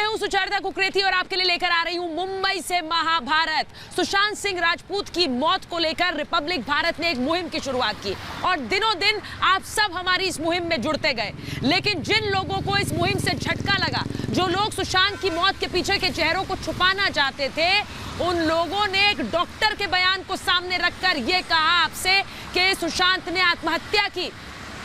मैं हूं सुचरिता कुकरेती और आपके लिए लेकर आ रही हूं मुंबई से महाभारत। सुशांत सिंह राजपूत की मौत को लेकर रिपब्लिक भारत ने एक मुहिम की शुरुआत की और दिनों दिन आप सब हमारी इस मुहिम में जुड़ते गए। लेकिन जिन लोगों को इस मुहिम से झटका लगा, जो लोग सुशांत की मौत के पीछे के चेहरों को छुपाना चाहते थे, उन लोगों ने एक डॉक्टर के बयान को सामने रखकर यह कहा आपसे कि सुशांत ने आत्महत्या की।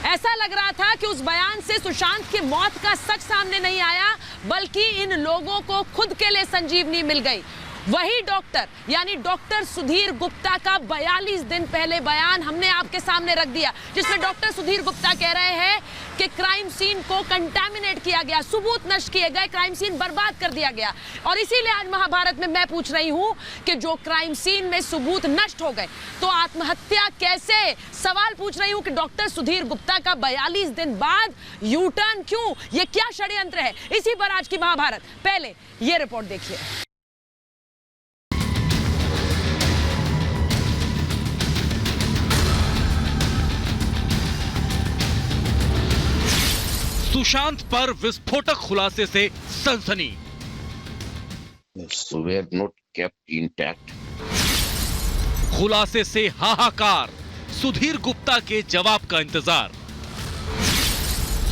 ऐसा लग रहा था कि उस बयान से सुशांत की मौत का सच सामने नहीं आया, बल्कि इन लोगों को खुद के लिए संजीवनी मिल गई। वही डॉक्टर यानी डॉक्टर सुधीर गुप्ता का 42 दिन पहले बयान हमने आपके सामने रख दिया, जिसमें डॉक्टर सुधीर गुप्ता कह रहे हैं कि क्राइम सीन को कंटामिनेट किया गया, सबूत नष्ट किए गए, क्राइम सीन बर्बाद कर दिया गया। और इसीलिए आज महाभारत में मैं पूछ रही हूं कि जो क्राइम सीन में सबूत नष्ट हो गए तो आत्महत्या कैसे? सवाल पूछ रही हूं कि डॉक्टर सुधीर गुप्ता का 42 दिन बाद यू टर्न क्यों? ये क्या षड्यंत्र है? इसी पर आज की महाभारत। पहले ये रिपोर्ट देखिए। सुशांत पर विस्फोटक खुलासे से सनसनी। were not kept intact. खुलासे से हाहाकार, सुधीर गुप्ता के जवाब का इंतजार।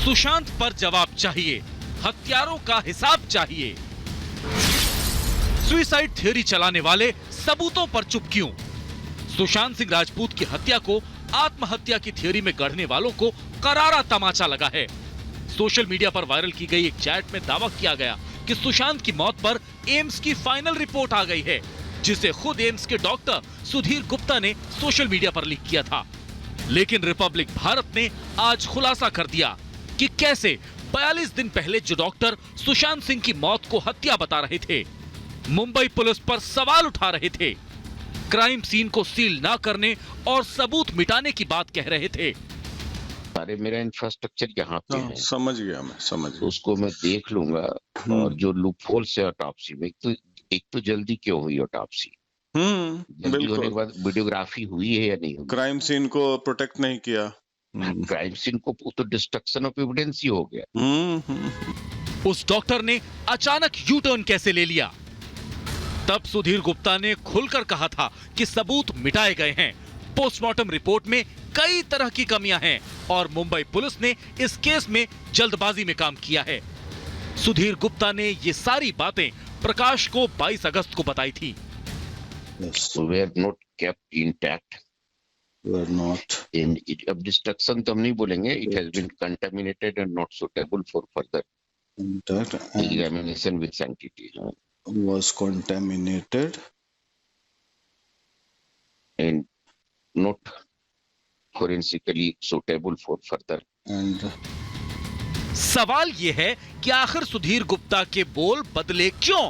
सुशांत पर जवाब चाहिए, हत्यारों का हिसाब चाहिए। सुसाइड थ्योरी चलाने वाले सबूतों पर चुप क्यों? सुशांत सिंह राजपूत की हत्या को आत्महत्या की थ्योरी में गढ़ने वालों को करारा तमाचा लगा है। सोशल मीडिया पर वायरल की गई एक चैट में दावा किया गया कि सुशांत की मौत पर एम्स की फाइनल रिपोर्ट आ गई है, जिसे खुद एम्स के डॉक्टर सुधीर गुप्ता ने सोशल मीडिया पर लीक किया था। लेकिन रिपब्लिक भारत ने आज खुलासा कर दिया कि कैसे 42 दिन पहले जो डॉक्टर सुशांत सिंह की मौत को हत्या बता रहे थे, मुंबई पुलिस पर सवाल उठा रहे थे, क्राइम सीन को सील ना करने और सबूत मिटाने की बात कह रहे थे। अरे मेरा इंफ्रास्ट्रक्चर यहाँ पे है, समझ गया मैं, समझ गया। उसको मैं देख लूंगा। और जो लूपहोल से ऑटोप्सी में एक तो जल्दी क्यों हुई ऑटोप्सी? जल्दी होने के बाद वीडियोग्राफी हुई है या नहीं हुई? क्राइम सीन को प्रोटेक्ट नहीं किया। क्राइम सीन को तो डिस्ट्रक्शन ऑफ एविडेंस ही हो गया। उस डॉक्टर ने अचानक यू टर्न कैसे ले लिया? तब सुधीर गुप्ता ने खुलकर कहा था कि सबूत मिटाए गए हैं, पोस्टमार्टम रिपोर्ट में कई तरह की कमियां हैं और मुंबई पुलिस ने इस केस में जल्दबाजी में काम किया है। सुधीर गुप्ता ने ये सारी बातें प्रकाश को 22 अगस्त को बताई थी। were not kept intact. Were not. अब डिस्ट्रक्शन तो हम नहीं बोलेंगे, it has been contaminated and not suitable for further Intact and examination with sanctity. was contaminated And not forensically suitable for further. and सवाल यह है कि आखिर सुधीर गुप्ता के बोल बदले क्यों?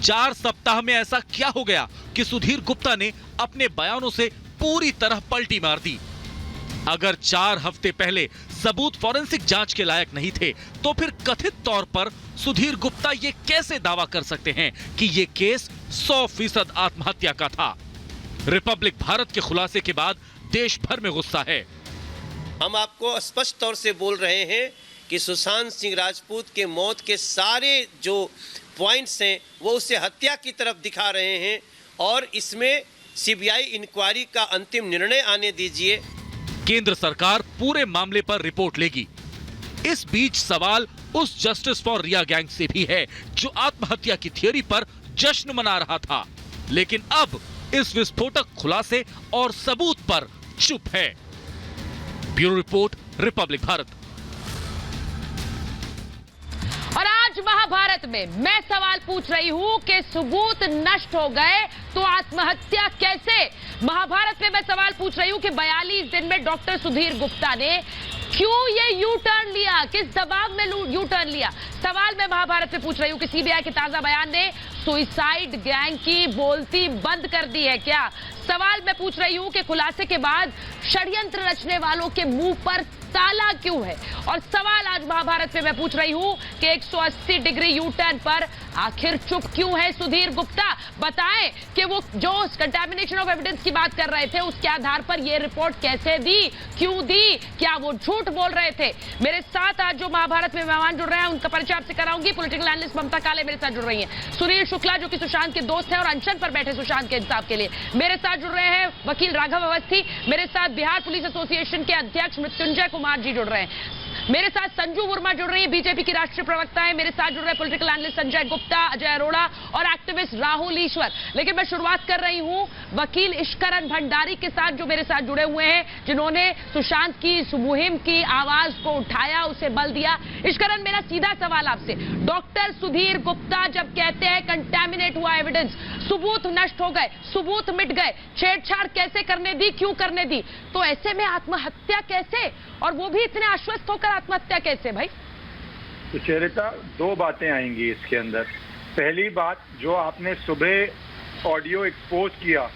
4 सप्ताह में ऐसा क्या हो गया कि सुधीर गुप्ता ने अपने बयानों से पूरी तरह पलटी मार दी? अगर 4 हफ्ते पहले सबूत फॉरेंसिक जांच के लायक नहीं थे, तो फिर कथित तौर पर सुधीर गुप्ता ये कैसे दावा कर सकते हैं कि ये केस 100% आत्महत्या का था? रिपब्लिक भारत के खुलासे के बाद देश भर में गुस्सा है। हम आपको स्पष्ट तौर से बोल रहे हैं कि सुशांत सिंह राजपूत के मौत के सारे जो पॉइंट्स हैं वो उसे हत्या की तरफ दिखा रहे हैं और इसमें सीबीआई इंक्वायरी का अंतिम निर्णय आने दीजिए। केंद्र सरकार पूरे मामले पर रिपोर्ट लेगी। इस बीच सवाल उस जस्टिस फॉर रिया गैंग से भी है जो आत्महत्या की थ्योरी पर जश्न मना रहा था, लेकिन अब इस विस्फोटक खुलासे और सबूत पर चुप है। Bureau report, Republic Bharat. और आज महाभारत में मैं सवाल पूछ रही हूं कि सबूत नष्ट हो गए तो आत्महत्या कैसे? महाभारत में मैं सवाल पूछ रही हूं कि 42 दिन में डॉक्टर सुधीर गुप्ता ने क्यों ये यू टर्न लिया, किस दबाव में यू टर्न लिया? सवाल मैं महाभारत में पूछ रही हूं कि सीबीआई के ताजा बयान ने सुसाइड गैंग की बोलती बंद कर दी है क्या? सवाल मैं पूछ रही हूं कि खुलासे के बाद षड्यंत्र रचने वालों के मुंह पर ताला क्यों है? और सवाल आज महाभारत में मैं पूछ रही हूं कि 180 डिग्री यू टर्न पर आखिर चुप क्यों है सुधीर गुप्ता? बताएं कि वो जो कंटैमिनेशन ऑफ एविडेंस की बात कर रहे थे उसके आधार पर ये रिपोर्ट कैसे दी, क्यों दी, क्या वो झूठ बोल रहे थे? मेरे साथ आज जो महाभारत में मेहमान जुड़ रहे हैं उनका परिचय आपसे कराऊंगी। पॉलिटिकल एनालिस्ट ममता काले मेरे साथ जुड़ रही हैं, सुनील शुक्ला जो कि सुशांत के दोस्त हैं और अनशन पर बैठे सुशांत के इंसाफ के लिए मेरे साथ जुड़ रहे हैं, वकील राघव अवस्थी, मेरे साथ बिहार पुलिस एसोसिएशन के अध्यक्ष मृत्युंजय कुमार जी जुड़ रहे हैं, मेरे साथ संजू वर्मा जुड़ रही है, बीजेपी की राष्ट्रीय प्रवक्ता है, मेरे साथ जुड़ रहे पॉलिटिकल एनालिस्ट संजय गुप्ता, अजय अरोड़ा और एक्टिविस्ट राहुल ईश्वर। लेकिन मैं शुरुआत कर रही हूं वकील इश्करन भंडारी के साथ जो मेरे साथ जुड़े हुए हैं, जिन्होंने सुशांत की इस मुहिम की आवाज को उठाया, उसे बल दिया। इश्करन, मेरा सीधा सवाल आपसे, डॉक्टर सुधीर गुप्ता जब कहते हैं कंटैमिनेट हुआ एविडेंस, सबूत नष्ट हो गए, सबूत मिट गए, छेड़छाड़ कैसे करने दी, क्यों करने दी, तो ऐसे में आत्महत्या कैसे, और वो भी इतने आश्वस्त होकर आत्महत्या कैसे भाई? सुचेरिता, दो बातें आएंगी इसके अंदर। पहली बात, जो आपने सुबह ऑडियो एक्सपोज किया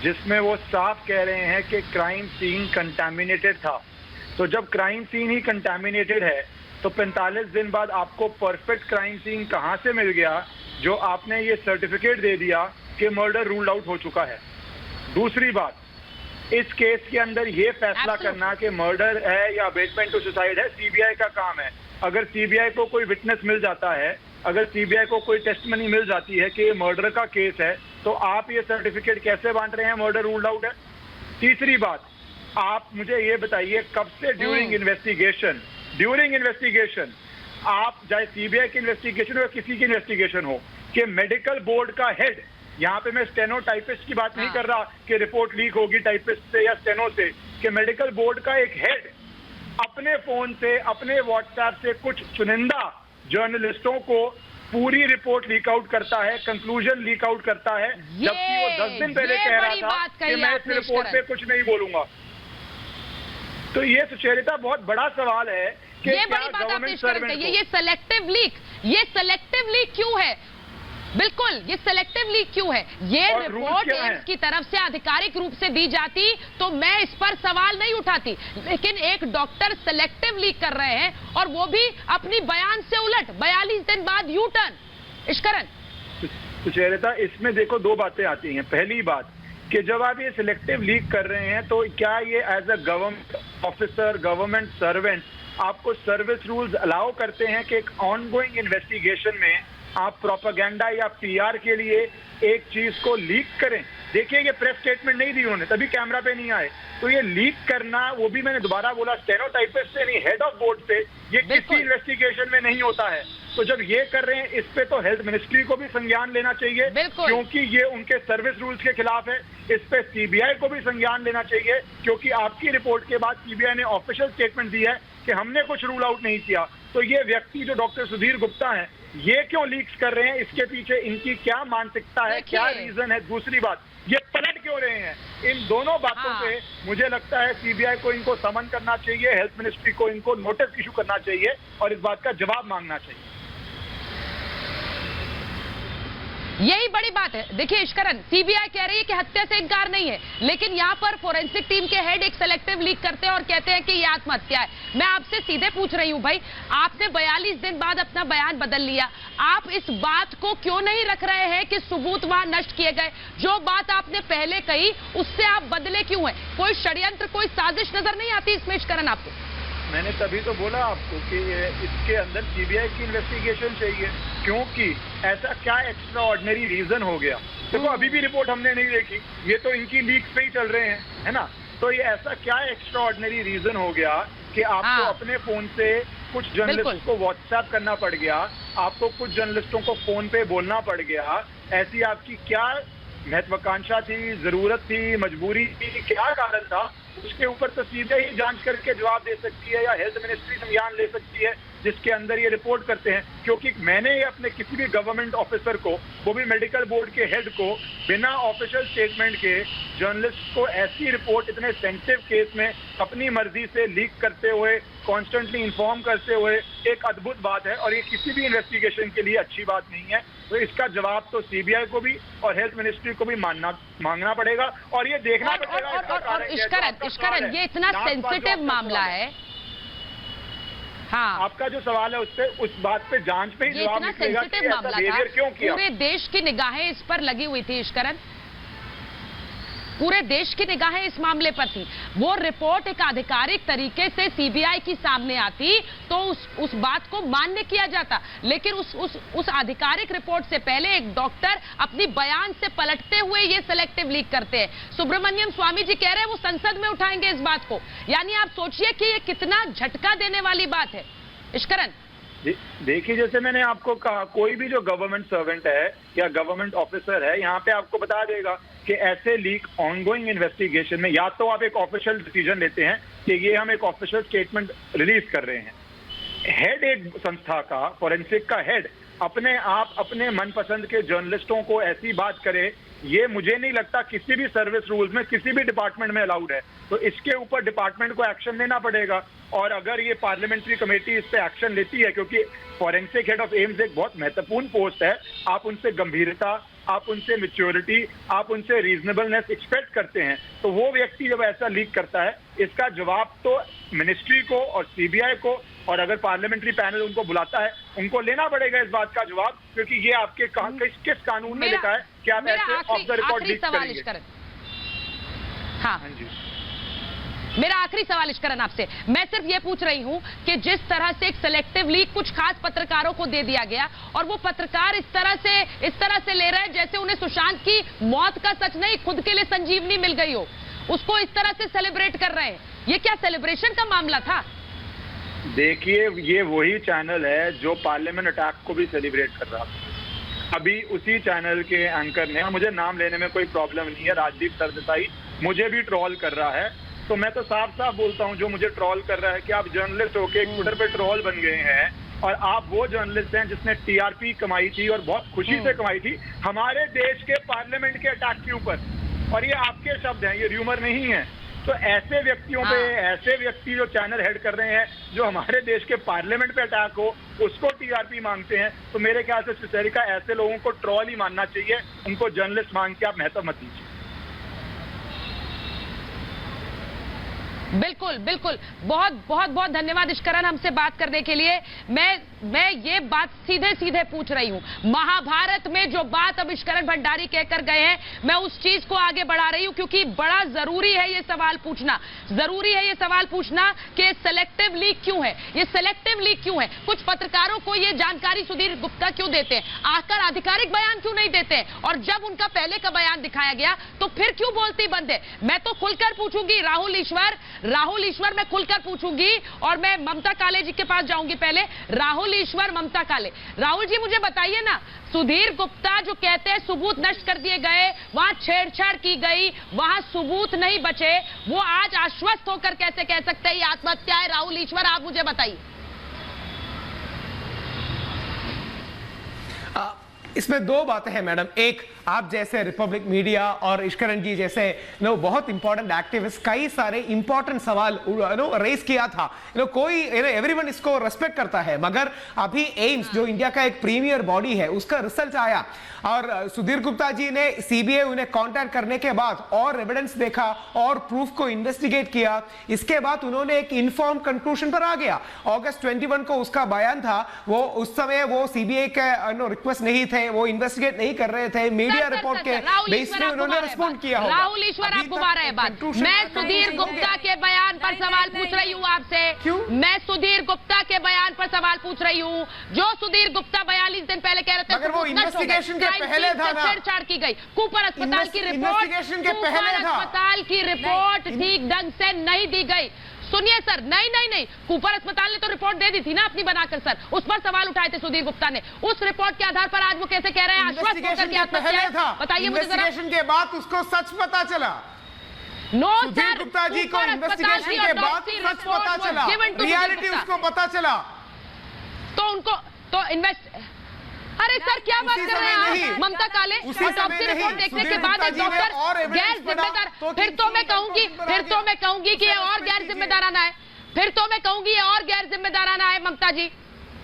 जिसमें वो साफ कह रहे हैं कि क्राइम सीन कंटामिनेटेड था, तो जब क्राइम सीन ही कंटामिनेटेड है तो 45 दिन बाद आपको परफेक्ट क्राइम सीन कहां से मिल गया जो आपने ये सर्टिफिकेट दे दिया कि मर्डर रूल्ड आउट हो चुका है? दूसरी बात, इस केस के अंदर ये फैसला करना कि मर्डर है या अबेटमेंट टू सुसाइड है सीबीआई का काम है। अगर सीबीआई को कोई विटनेस मिल जाता है, अगर सीबीआई को कोई टेस्टमनी मिल जाती है कि ये मर्डर का केस है, तो आप ये सर्टिफिकेट कैसे बांट रहे हैं मर्डर रूल्ड आउट है? तीसरी बात, आप मुझे ये बताइए कब से ड्यूरिंग इन्वेस्टिगेशन आप, चाहे सीबीआई की इन्वेस्टिगेशन हो या किसी की इन्वेस्टिगेशन हो, कि मेडिकल बोर्ड का हेड, यहाँ पे मैं स्टेनो टाइपिस्ट की बात नहीं कर रहा कि रिपोर्ट लीक होगी टाइपिस्ट से या स्टेनो से, कि मेडिकल बोर्ड का एक हेड अपने फोन से, अपने व्हाट्सएप से कुछ चुनिंदा जर्नलिस्टों को पूरी रिपोर्ट लीक आउट करता है, कंक्लूजन लीक आउट करता है, जबकि वो 10 दिन पहले कह रहा था कि मैं इस रिपोर्ट पे कुछ नहीं बोलूंगा। तो ये सुचेरिता बहुत बड़ा सवाल है कि ये बड़ी बात आपने कही, ये सेलेक्टिव लीक क्यों है? बिल्कुल, ये सेलेक्टिव लीक क्यों है? ये रिपोर्ट एम्स की तरफ से आधिकारिक रूप से दी जाती तो मैं इस पर सवाल नहीं उठाती, लेकिन एक डॉक्टर सेलेक्टिव लीक कर रहे हैं और वो भी अपनी बयान से उलट, 42 दिन बाद यू टर्न। इश्करन, सुचेरिता, इसमें देखो दो बातें आती हैं। पहली बात कि जब आप ये सिलेक्टिव लीक कर रहे हैं तो क्या ये as a government officer, government servant, आपको सर्विस रूल्स अलाउ करते हैं कि एक ऑनगोइंग इन्वेस्टिगेशन में आप प्रोपेगेंडा या पीआर के लिए एक चीज को लीक करें? देखिए, ये प्रेस स्टेटमेंट नहीं दी उन्होंने, तभी कैमरा पे नहीं आए। तो ये लीक करना, वो भी मैंने दोबारा बोला, स्टेनोटाइपिस्ट से नहीं, हेड ऑफ बोर्ड से, ये किसी इन्वेस्टिगेशन में नहीं होता है। तो जब ये कर रहे हैं, इस पे तो हेल्थ मिनिस्ट्री को भी संज्ञान लेना चाहिए, क्योंकि ये उनके सर्विस रूल्स के खिलाफ है। इस पे सीबीआई को भी संज्ञान लेना चाहिए, क्योंकि आपकी रिपोर्ट के बाद सीबीआई ने ऑफिशियल स्टेटमेंट दी है कि हमने कुछ रूल आउट नहीं किया। तो ये व्यक्ति जो डॉक्टर सुधीर गुप्ता है, ये क्यों लीक्स कर रहे हैं? इसके पीछे इनकी क्या मानसिकता है, क्या रीजन है? दूसरी बात, ये पलट क्यों रहे हैं? इन दोनों बातों पे मुझे लगता है सीबीआई को इनको समन करना चाहिए, हेल्थ मिनिस्ट्री को इनको नोटिस इशू करना चाहिए और इस बात का जवाब मांगना चाहिए। यही बड़ी बात है। देखिए इश्करन, सीबीआई कह रही है कि हत्या से इनकार नहीं है, लेकिन यहाँ पर फोरेंसिक टीम के हेड एक सेलेक्टिव लीक करते हैं और कहते हैं कि ये आत्महत्या है। मैं आपसे सीधे पूछ रही हूँ भाई, आपने 42 दिन बाद अपना बयान बदल लिया, आप इस बात को क्यों नहीं रख रहे हैं कि सबूत वहां नष्ट किए गए? जो बात आपने पहले कही उससे आप बदले क्यों हैं? कोई षड्यंत्र, कोई साजिश नजर नहीं आती इसमें इश्करन आपको? मैंने तभी तो बोला आपको कि इसके अंदर सीबीआई की इन्वेस्टिगेशन चाहिए, क्योंकि ऐसा क्या एक्स्ट्रा ऑर्डिनरी रीजन हो गया? देखो, अभी भी रिपोर्ट हमने नहीं देखी, ये तो इनकी लीक्स पे ही चल रहे हैं, है ना? तो ये ऐसा क्या एक्स्ट्रा ऑर्डिनरी रीजन हो गया कि आपको अपने फोन से कुछ जर्नलिस्ट को व्हाट्सएप करना पड़ गया, आपको कुछ जर्नलिस्टों को फोन पे बोलना पड़ गया? ऐसी आपकी क्या महत्वाकांक्षा थी, जरूरत थी, मजबूरी थी, क्या कारण था? उसके ऊपर तो सीधे ही जांच करके जवाब दे सकती है या हेल्थ मिनिस्ट्री संज्ञान ले सकती है, जिसके अंदर ये रिपोर्ट करते हैं। क्योंकि मैंने अपने किसी भी गवर्नमेंट ऑफिसर को, वो भी मेडिकल बोर्ड के हेड को, बिना ऑफिशियल स्टेटमेंट के जर्नलिस्ट को ऐसी रिपोर्ट इतने सेंसिटिव केस में अपनी मर्जी से लीक करते हुए, कॉन्स्टेंटली इन्फॉर्म करते हुए, एक अद्भुत बात है और ये किसी भी इन्वेस्टिगेशन के लिए अच्छी बात नहीं है। तो इसका जवाब तो सीबीआई को भी और हेल्थ मिनिस्ट्री को भी मांगना पड़ेगा और ये देखना पड़ेगा। और इश्करन, ये इतना सेंसिटिव मामला है, हाँ। आपका जो सवाल है उस बात पे जांच पे ही ये जवाब इतना निकलेगा कि सेंसिटिव ऐसा मामला बिहेवियर क्यों था, किया। पूरे देश की निगाहें इस पर लगी हुई थी इश्करन, पूरे देश की निगाहें इस मामले पर थी। वो रिपोर्ट एक आधिकारिक तरीके से सीबीआई की सामने आती तो उस बात को मान्य किया जाता, लेकिन उस आधिकारिक रिपोर्ट से पहले एक डॉक्टर अपनी बयान से पलटते हुए ये सिलेक्टिव लीक करते हैं। सुब्रमण्यम स्वामी जी कह रहे हैं वो संसद में उठाएंगे इस बात को, यानी आप सोचिए कि ये कितना झटका देने वाली बात है। इश्करन, देखिए, जैसे मैंने आपको कहा, कोई भी जो गवर्नमेंट सर्वेंट है या गवर्नमेंट ऑफिसर है, यहाँ पे आपको बता देगा कि ऐसे लीक ऑनगोइंग इन्वेस्टिगेशन में या तो आप एक ऑफिशियल डिसीजन लेते हैं कि ये हम एक ऑफिशियल स्टेटमेंट रिलीज कर रहे हैं। हेड एक संस्था का, फॉरेंसिक का हेड अपने आप अपने मनपसंद के जर्नलिस्टों को ऐसी बात करे, ये मुझे नहीं लगता किसी भी सर्विस रूल्स में किसी भी डिपार्टमेंट में अलाउड है। तो इसके ऊपर डिपार्टमेंट को एक्शन लेना पड़ेगा, और अगर ये पार्लियामेंट्री कमेटी इस पे एक्शन लेती है, क्योंकि फॉरेंसिक हेड ऑफ एम्स एक बहुत महत्वपूर्ण पोस्ट है, आप उनसे गंभीरता, आप उनसे मैच्योरिटी, आप उनसे रीजनेबलनेस एक्सपेक्ट करते हैं, तो वो व्यक्ति जब ऐसा लीक करता है, इसका जवाब तो मिनिस्ट्री को और सीबीआई को, और अगर पार्लियामेंट्री पैनल उनको बुलाता है, उनको लेना पड़ेगा इस बात का जवाब, क्योंकि ये आपके किस कानून में लिखा है कि आप ऐसे ऑफ द रिकॉर्ड लीक करेंगे। हाँ जी, मेरा आखिरी सवाल इश्करन आपसे, मैं सिर्फ ये पूछ रही हूं कि जिस तरह से एक सिलेक्टिव लीक कुछ खास पत्रकारों को दे दिया गया, और वो पत्रकार इस तरह से ले रहे हैं जैसे उन्हें सुशांत की मौत का सच नहीं, खुद के लिए संजीवनी मिल गई हो, उसको इस तरह से सेलिब्रेट कर रहे हैं। ये क्या सेलिब्रेशन का मामला था? देखिए, ये वही चैनल है जो पार्लियामेंट अटैक को भी सेलिब्रेट कर रहा था। अभी उसी चैनल के एंकर ने, मुझे नाम लेने में कोई प्रॉब्लम नहीं है, राजदीप सरदेसाई मुझे भी ट्रोल कर रहा है, तो मैं तो साफ साफ बोलता हूं, जो मुझे ट्रोल कर रहा है कि आप जर्नलिस्ट होके ट्विटर पे ट्रोल बन गए हैं, और आप वो जर्नलिस्ट हैं जिसने टीआरपी कमाई थी और बहुत खुशी से कमाई थी हमारे देश के पार्लियामेंट के अटैक के ऊपर, और ये आपके शब्द हैं, ये र्यूमर नहीं है। तो ऐसे व्यक्तियों पे, ऐसे व्यक्ति जो चैनल हेड कर रहे हैं, जो हमारे देश के पार्लियामेंट पे अटैक हो, उसको टीआरपी मांगते हैं, तो मेरे ख्याल से सुचेरिका ऐसे लोगों को ट्रोल ही मानना चाहिए, उनको जर्नलिस्ट मांग के आप महत्व मत दीजिए। बिल्कुल बिल्कुल, बहुत बहुत बहुत धन्यवाद इश्करन हमसे बात करने के लिए। मैं ये बात सीधे सीधे पूछ रही हूं, महाभारत में जो बात अब इश्करन भंडारी कहकर गए हैं, मैं उस चीज को आगे बढ़ा रही हूं, क्योंकि बड़ा जरूरी है ये सवाल पूछना, जरूरी है ये सवाल पूछना कि सिलेक्टिव लीक क्यों है, ये सिलेक्टिव लीक क्यों है। कुछ पत्रकारों को ये जानकारी सुधीर गुप्ता क्यों देते हैं, आकर आधिकारिक बयान क्यों नहीं देते हैं, और जब उनका पहले का बयान दिखाया गया तो फिर क्यों बोलती बंद है। मैं तो खुलकर पूछूंगी, राहुल ईश्वर मैं खुलकर पूछूंगी, और मैं ममता काले जी के पास जाऊंगी पहले। राहुल ईश्वर, ममता काले, राहुल जी मुझे बताइए ना, सुधीर गुप्ता जो कहते हैं सबूत नष्ट कर दिए गए, वहां छेड़छाड़ की गई, वहां सबूत नहीं बचे, वो आज आश्वस्त होकर कैसे कह सकते हैं ये आत्महत्या है? राहुल ईश्वर, आप मुझे बताइए। इसमें दो बातें हैं मैडम, एक आप जैसे रिपब्लिक मीडिया और इश्करन जी जैसे बहुत इंपॉर्टेंट एक्टिविस्ट कई सारे इंपॉर्टेंट सवाल रेस किया था, कोई एवरीवन इसको रेस्पेक्ट करता है, मगर अभी एम्स जो इंडिया का एक प्रीमियर बॉडी है उसका रिजल्ट आया, और सुधीर गुप्ता जी ने सीबीआई उन्हें कांटेक्ट करने के बाद और एविडेंस देखा और प्रूफ को इन्वेस्टिगेट किया, इसके बाद उन्होंने एक इन्फॉर्म कंक्लूजन पर आ गया। अगस्त 21 को उसका बयान था, वो उस समय वो सीबीआई के रिक्वेस्ट नहीं थे, वो इन्वेस्टिगेट नहीं कर रहे थे, मीडिया रिपोर्ट के बेस पे उन्होंने रिस्पॉन्ड किया होगा। राहुल ईश्वर, आप घुमा रहे हैं बात, मैं सुधीर गुप्ता के बयान पर सवाल पूछ रही हूँ आपसे। क्यों? मैं सुधीर गुप्ता के बयान पर सवाल पूछ रही हूँ, जो सुधीर गुप्ता 42 दिन पहले कह रहे थे, मगर वो इन्वेस्टिगेशन के पहले था ना, छेड़छाड़ की गई, कूपर अस्पताल की रिपोर्ट, अस्पताल की रिपोर्ट ठीक ढंग से नहीं दी गई। सुनिए सर, नहीं, कूपर अस्पताल ने तो रिपोर्ट दे दी थी ना अपनी बनाकर, सर उस पर सवाल उठाए थे सुधीर गुप्ता ने, उस रिपोर्ट के आधार पर आज वो कैसे कह रहे हैं आश्वस्त होकर के आत्महत्या है? बताइए मुझे जरा। इन्वेस्टिगेशन के बाद उसको सच पता चला, नो सुधीर सर, गुप्ता जी को इन्वेस्टिगेशन के बाद सच पता चला, रियलिटी उसको पता चला, तो उनको तो अरे सर क्या बात कर रहे हैं आप? ममता काले, ऑटोप्सी रिपोर्ट देखने के बाद एक डॉक्टर गैर जिम्मेदार, फिर तो मैं कहूंगी कि ये और गैर जिम्मेदाराना है, फिर तो मैं कहूंगी ये और गैर जिम्मेदाराना है ममता जी,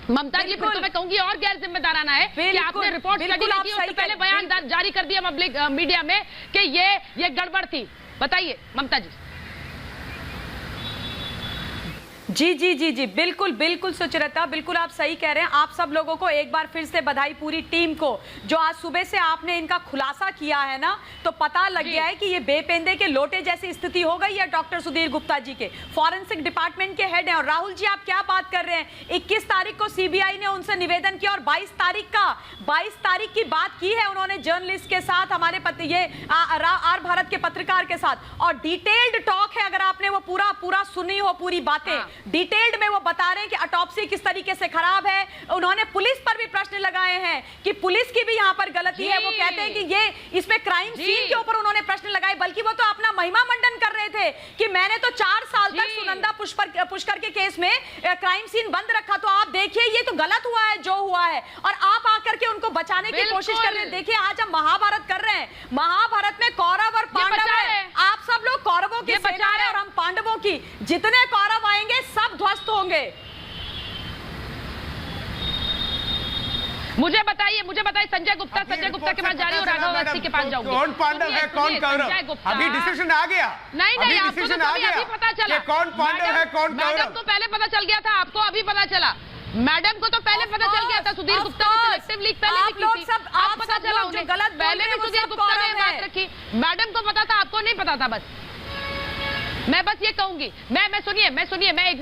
फिर तो मैं कहूंगी और गैर जिम्मेदाराना है कि आपने रिपोर्ट स्टडी की, उससे पहले बयान जारी कर दिया पब्लिक मीडिया में कि ये गड़बड़ थी। बताइए ममता जी। जी जी जी जी, बिल्कुल बिल्कुल सुचरिता, बिल्कुल आप सही कह रहे हैं। आप सब लोगों को एक बार फिर से बधाई, पूरी टीम को, जो आज सुबह से आपने इनका खुलासा किया है ना, तो पता लग गया है कि ये बेपेंदे के लोटे जैसी स्थिति हो गई है डॉक्टर सुधीर गुप्ता जी के। फॉरेंसिक डिपार्टमेंट के हेड हैं। और राहुल जी, आप क्या बात कर रहे हैं? 21 तारीख को सीबीआई ने उनसे निवेदन किया और 22 तारीख की बात की है उन्होंने जर्नलिस्ट के साथ, हमारे आर भारत के पत्रकार के साथ, और डिटेल्ड टॉक है। अगर आपने वो पूरा सुनी हो, पूरी बातें डिटेल्ड में वो बता रहे हैं कि ऑटोप्सी किस तरीके से खराब है। उन्होंने पुलिस पर भी प्रश्न लगाए हैं कि पुलिस की भी यहाँ पर गलती है। वो कहते हैं कि ये इसमें क्राइम सीन के ऊपर उन्होंने प्रश्न लगाए, बल्कि वो तो अपना महिमा मंडन कर रहे थे कि मैंने तो 4 साल तक सुनंदा पुष्कर के केस में क्राइम सीन बंद रखा। तो आप देखिए, ये तो गलत हुआ है जो हुआ है, और आप आकर के उनको बचाने की कोशिश कर रहे हैं। देखिए, आज हम महाभारत कर रहे हैं, महाभारत में कौरव और पांडव है। आप सब लोग कौरवों की सेना है और हम पांडवों की। जितने कौरव आएंगे सब ध्वस्त होंगे। मुझे बताइए संजय गुप्ता के पास जा रही हूँ, राघव अवस्थी के पास जाऊंगी। कौन पांडव है, कौन कौरव? अभी डिसीजन आ गया। नहीं, आपको तो अभी पता चला कौन पांडव है, कौन कौरव। मैडम को पहले पता चल गया था, आपको अभी पता चला। मैडम को तो पहले पता चल गया था, सुधीर गुप्ता ने सिलेक्टिव लीक पहले भी की थी। आप पता चला उन्हें गलत, पहले भी सुधीर गुप्ता ने बात रखी। मैडम को पता था, आपको नहीं पता था। बस मैं बस ये कहूंगी, मैं सुनिए, मैं एक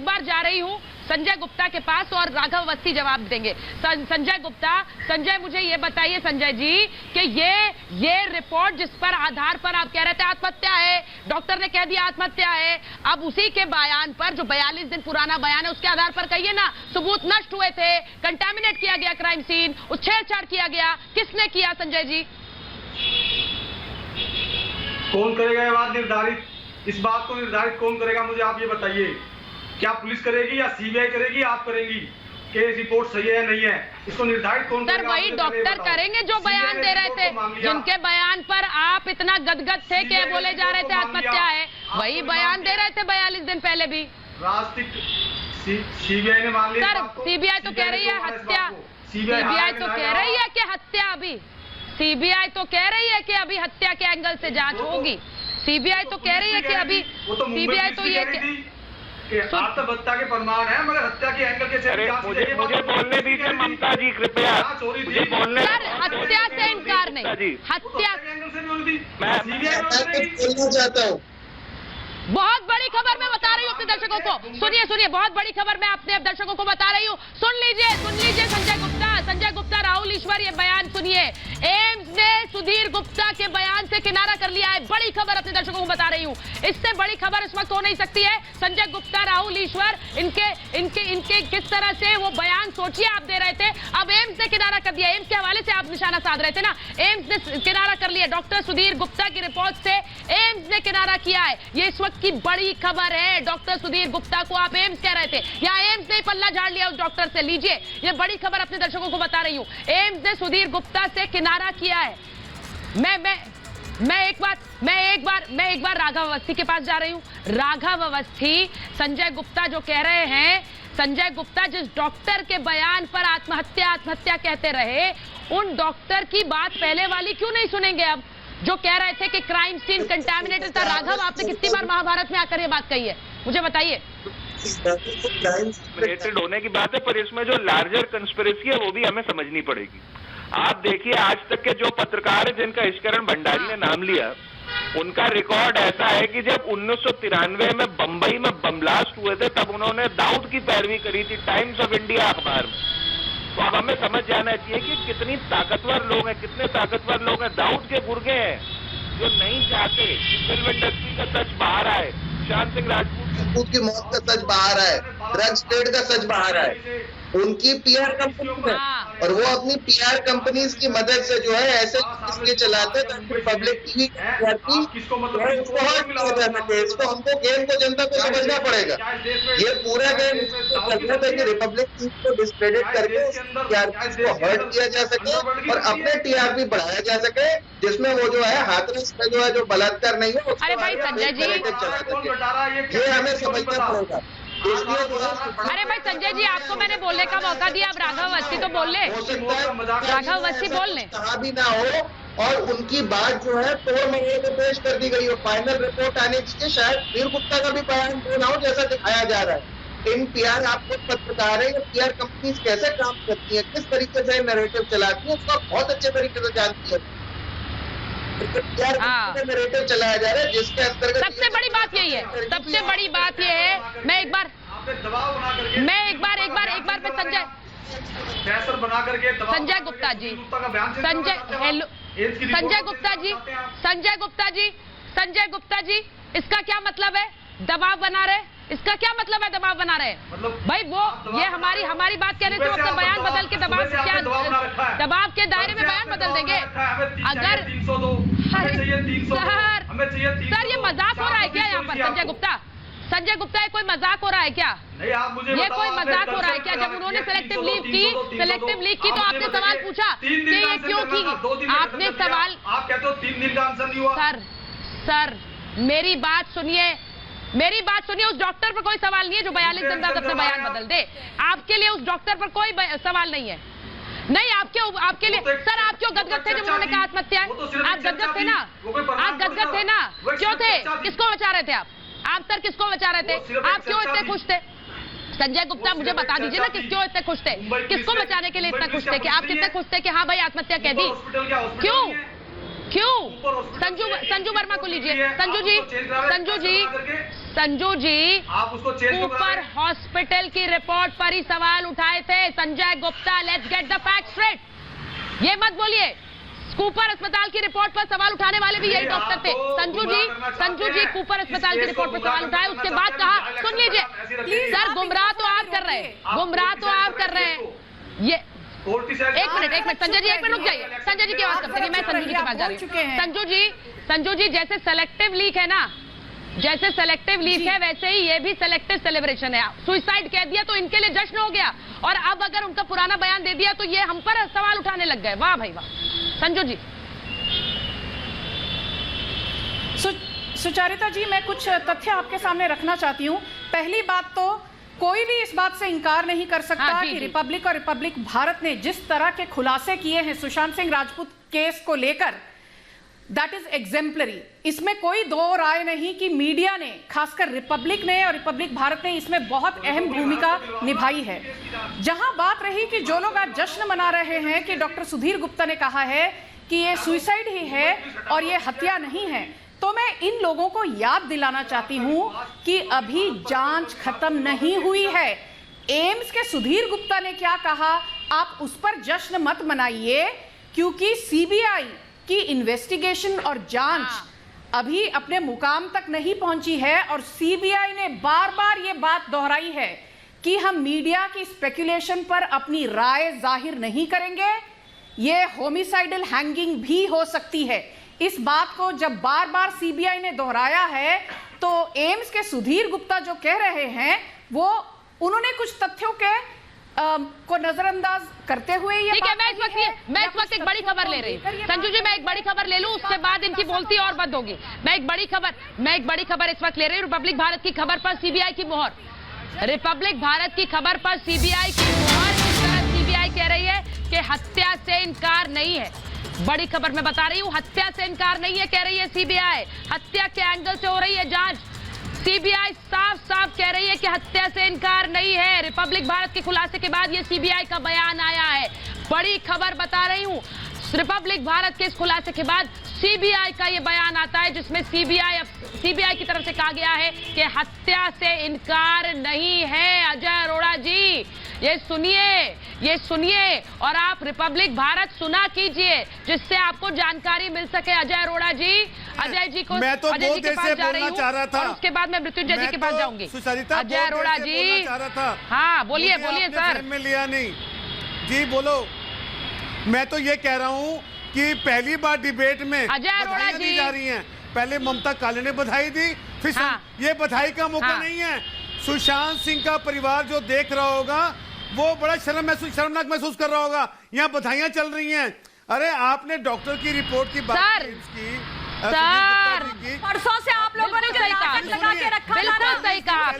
बार जा रही हूँ संजय गुप्ता के पास और राघव अवस्थी जवाब देंगे। संजय मुझे ये बताइए संजय जी कि ये रिपोर्ट जिस पर आधार पर आप कह रहे थे आत्महत्या है, डॉक्टर ने कह दिया आत्महत्या है, अब उसी के बयान पर, जो 42 दिन पुराना बयान है, उसके आधार पर कहिए ना, सबूत नष्ट हुए थे, कंटामिनेट किया गया क्राइम सीन, छेड़छाड़ किया गया, किसने किया संजय जी? कौन करेगा ये बात निर्धारित? इस बात को निर्धारित कौन करेगा, मुझे आप ये बताइए। क्या पुलिस करेगी या सीबीआई करेगी, आप करेंगी कि रिपोर्ट सही है या नहीं है? इसको निर्धारित कौन करेगा? सर, वही डॉक्टर करेंगे जो बयान दे रहे थे, जिनके बयान पर आप इतना गदगद थे कि बोले जा रहे थे आत्महत्या है, वही बयान दे रहे थे 42 दिन पहले भी। सीबीआई ने मान लिया। सर, सीबीआई तो कह रही है हत्या, सीबीआई तो कह रही है कि हत्या अभी, सीबीआई तो कह रही है कि अभी हत्या के एंगल से जांच होगी। सीबीआई तो कह रही है कि अभी, सीबीआई तो ये आत्महत्या के प्रमाण है, मगर हत्या के एंगल के से मुझे बोलने दीजिए ममता जी, कृपया। सर, हत्या से इनकार नहीं, हत्या मैं बोलना चाहता हूँ। बहुत बड़ी खबर मैं बता रही हूँ अपने दर्शकों को, सुनिए, बहुत बड़ी खबर मैं अपने दर्शकों को बता रही हूँ। सुन लीजिए संजय गुप्ता, राहुल ईश्वर, ये बयान सुनिए। एम्स ने सुधीर गुप्ता के बयान से किनारा कर लिया है। बड़ी खबर अपने दर्शकों को बता रही हूँ, इससे बड़ी खबर इस वक्त हो नहीं सकती है। संजय गुप्ता, राहुल ईश्वर, इनके किस तरह से वो बयान, सोचिए, आप दे रहे थे, अब एम्स ने किनारा कर दिया। एम्स के हवाले से आप निशाना साध रहे थे ना, एम्स ने किनारा कर लिया। डॉक्टर सुधीर गुप्ता की रिपोर्ट से एम्स ने किनारा किया है। ये इस वक्त की बड़ी खबर है। डॉक्टर सुधीर गुप्ता को आप एम्स कह रहे थे, या एम्स ने पल्ला झाड़ लिया उस डॉक्टर से? लीजिए, ये बड़ी खबर अपने दर्शकों को बता रही हूँ। एम्स ने सुधीर गुप्ता से किनारा किया है। मैं एक बार राघव अवस्थी के पास जा रही हूँ। राघव अवस्थी, संजय गुप्ता जो कह रहे हैं, संजय गुप्ता जिस डॉक्टर के बयान पर आत्महत्या कहते रहे, उन डॉक्टर की बात पहले वाली क्यों नहीं सुनेंगे अब, जो कह रहे थे कि क्राइम सीन कंटामिनेटेड था? राघव, आपने कितनी बार महाभारत में आकर ये बात कही है, मुझे बताइए। रिलेटेड होने की बात है, पर इसमें जो लार्जर कंस्पिरेसी है वो भी हमें समझनी पड़ेगी। आप देखिए, आज तक के जो पत्रकार है जिनका इश्करण भंडारी ने नाम लिया, उनका रिकॉर्ड ऐसा है कि जब 1993 में बंबई में बम ब्लास्ट हुए थे, तब उन्होंने दाऊद की पैरवी करी थी टाइम्स ऑफ इंडिया अखबार में। तो अब हमें समझ जाना चाहिए कि कितनी ताकतवर लोग हैं, कितने ताकतवर लोग हैं। दाऊद के गुर्गे हैं जो नहीं चाहते कि फिल्म इंडस्ट्री का सच बाहर आए, सुशांत सिंह राजपूत की मौत का सच बाहर आए, ड्रग्स ट्रेड का सच बाहर आए। उनकी पीआर कंपनी है और वो अपनी पीआर कंपनीज की मदद से जो है ऐसे इसलिए चलाते हैं ताकि पब्लिक टीवी इसको हमको गेम को जनता को समझना पड़ेगा। ये पूरा गेम करना था कि रिपब्लिक टीवी को डिस्क्रेडिट करके टीआरपी को हर्ट किया जा सके और अपने टीआरपी बढ़ाया जा सके, जिसमें वो जो है हाथरस में जो है जो बलात्कार नहीं है, अरे भाई संजय जी, ये हमें समझना पड़ेगा। अरे भाई संजय जी, आपको मैंने बोलने का मौका दिया, अब राघव अवस्थी तो बोल ले, राघव अवस्थी बोल ले। कहा भी ना हो और उनकी बात जो है 4 महीने में पेश कर दी गई और फाइनल रिपोर्ट आने दीजिए। शायद सुधीर गुप्ता का भी बयान देना हो जैसा दिखाया जा रहा है। इन पीआर आपको पत्रकार है, पीआर कंपनीज कैसे काम करती है, किस तरीके से नैरेटिव चलाती है, उसको बहुत अच्छे तरीके से जानती है। पीआर नैरेटिव चलाया जा रहा है जिसके अंतर्गत सबसे बड़ी बात यही है, सबसे बड़ी बात यह है। मैं एक बार पे संजय गुप्ता जी, संजय गुप्ता जी, इसका क्या मतलब है दबाव बना रहे? इसका क्या मतलब है दबाव बना रहे? भाई वो ये हमारी बात कह रहे थे, अपना बयान बदल के दबाव के दायरे में बयान बदल देंगे। अगर सर ये मजाक हो रहा है क्या यहाँ पर? संजय गुप्ता ये कोई मजाक हो रहा है क्या? ये कोई मजाक हो रहा है क्या? जब उन्होंने सिलेक्टिव लीव की तो आपने सवाल पूछा कि ये क्यों की? आपने सवाल, आप कहते हो 3 दिन का आंसर नहीं हुआ। सर मेरी बात सुनिए, उस डॉक्टर पर कोई सवाल नहीं है जो 42 दिन बाद अपना बयान बदल दे। आपके लिए उस डॉक्टर पर कोई सवाल नहीं है। नहीं आपके लिए सर, आप क्यों गदगद थे जब उन्होंने कहा आत्महत्या है? आप गदगद थे ना, क्यों थे? किसको बचा रहे थे आप सर किसको बचा रहे थे? आप क्यों इतने खुश थे? संजय गुप्ता मुझे बता दीजिए ना, क्यों इतने खुश थे? किसको बचाने के लिए इतना खुश थे? कि आप कितने खुश थे कि हाँ भाई आत्महत्या कह दी? क्यों? संजू वर्मा को लीजिए। संजू जी कूपर हॉस्पिटल की रिपोर्ट पर ही सवाल उठाए थे Sanjay Gupta. Let's get the fact straight. ये मत बोलिए कूपर अस्पताल की रिपोर्ट पर सवाल उठाने वाले भी यही डॉक्टर थे। संजू जी कूपर अस्पताल की रिपोर्ट पर सवाल उठाए, उसके बाद कहा, सुन लीजिए सर, गुमराह तो आप कर रहे हैं। ये एक मिनट संजय जी, एक मिनट रुक जाइए। संजय जी की आवाज कब तक? मैं संजू जी के पास जा रही हूँ। संजू जी जैसे सेलेक्टिव लीक है ना, जैसे सेलेक्टिव लीक है वैसे ही ये भी सेलेक्टिव सेलिब्रेशन है। सुसाइड कह दिया तो इनके लिए जश्न हो गया, और अब अगर उनका पुराना बयान दे दिया तो ये हम पर सवाल उठाने लग गए। वाह भाई वाह। संजू जी। सुचारिता जी, मैं कुछ तथ्य आपके सामने रखना चाहती हूँ। पहली बात तो कोई भी इस बात से इनकार नहीं कर सकता कि रिपब्लिक और रिपब्लिक भारत ने जिस तरह के खुलासे किए हैं सुशांत सिंह राजपूत केस को लेकर, दैट इज एग्जेम्पलरी। इसमें कोई दो राय नहीं कि मीडिया ने, खासकर रिपब्लिक ने और रिपब्लिक भारत ने इसमें बहुत अहम भूमिका निभाई है। जहां बात रही कि जो लोग आज जश्न मना रहे हैं कि डॉक्टर सुधीर गुप्ता ने कहा है कि ये सुसाइड ही है और ये हत्या नहीं है, तो मैं इन लोगों को याद दिलाना चाहती हूं कि अभी जांच खत्म नहीं हुई है। एम्स के सुधीर गुप्ता ने क्या कहा, आप उस पर जश्न मत मनाइए, क्योंकि सीबीआई की इन्वेस्टिगेशन और जांच अभी अपने मुकाम तक नहीं पहुंची है। और सीबीआई ने बार बार ये बात दोहराई है कि हम मीडिया की स्पेकुलेशन पर अपनी राय जाहिर नहीं करेंगे, ये होमिसाइडल हैंगिंग भी हो सकती है। इस बात को जब बार बार सीबीआई ने दोहराया है तो एम्स के सुधीर गुप्ता जो कह रहे हैं वो उन्होंने कुछ तथ्यों के को नजरअंदाज करते हुए ये ठीक है। मैं इस वक्त एक बड़ी खबर ले रही हूँ। संजू जी मैं एक बड़ी खबर ले लूं, उसके बाद इनकी बोलती और बंद होगी। मैं एक बड़ी खबर इस वक्त ले रही हूँ। रिपब्लिक भारत की खबर पर सीबीआई की मोहर। रिपब्लिक भारत की खबर पर सीबीआई की मोहर। इस तरह सीबीआई कह रही है कि हत्या से इनकार नहीं है। बड़ी खबर मैं बता रही हूँ, हत्या से इनकार नहीं है कह रही है सीबीआई। हत्या के एंगल से हो रही है जांच। सीबीआई साफ साफ कह रही है कि हत्या से इनकार नहीं है। रिपब्लिक भारत के खुलासे के बाद ये सीबीआई का बयान आया है। बड़ी खबर बता रही हूँ, रिपब्लिक भारत के इस खुलासे के बाद सीबीआई का ये बयान आता है जिसमें सीबीआई की तरफ से कहा गया है कि हत्या से इनकार नहीं है। अजय अरोड़ा जी ये सुनिए और आप रिपब्लिक भारत सुना कीजिए जिससे आपको जानकारी मिल सके। अजय अरोड़ा जी, अजय जी को मैं तो अजय जी के पास जा रही हूँ और उसके बाद मैं मृत्युंजय जी के पास जाऊंगी। अजय अरोड़ा जी, हाँ बोलिए सर। में लिया नहीं जी, बोलो। मैं तो ये कह रहा हूँ कि पहली बार डिबेट में अजय अरोड़ा जी जा रही हैं। पहले ममता काले ने बधाई दी, फिर ये बधाई का मौका नहीं है। सुशांत सिंह का परिवार जो देख रहा होगा वो बड़ा शर्मनाक महसूस कर रहा होगा। यहाँ बधाइयां चल रही हैं। अरे आपने डॉक्टर की रिपोर्ट की बात की, परसों से आप लोगों ने जो लाटक लगा के रखा, बिल्कुल सही कहा।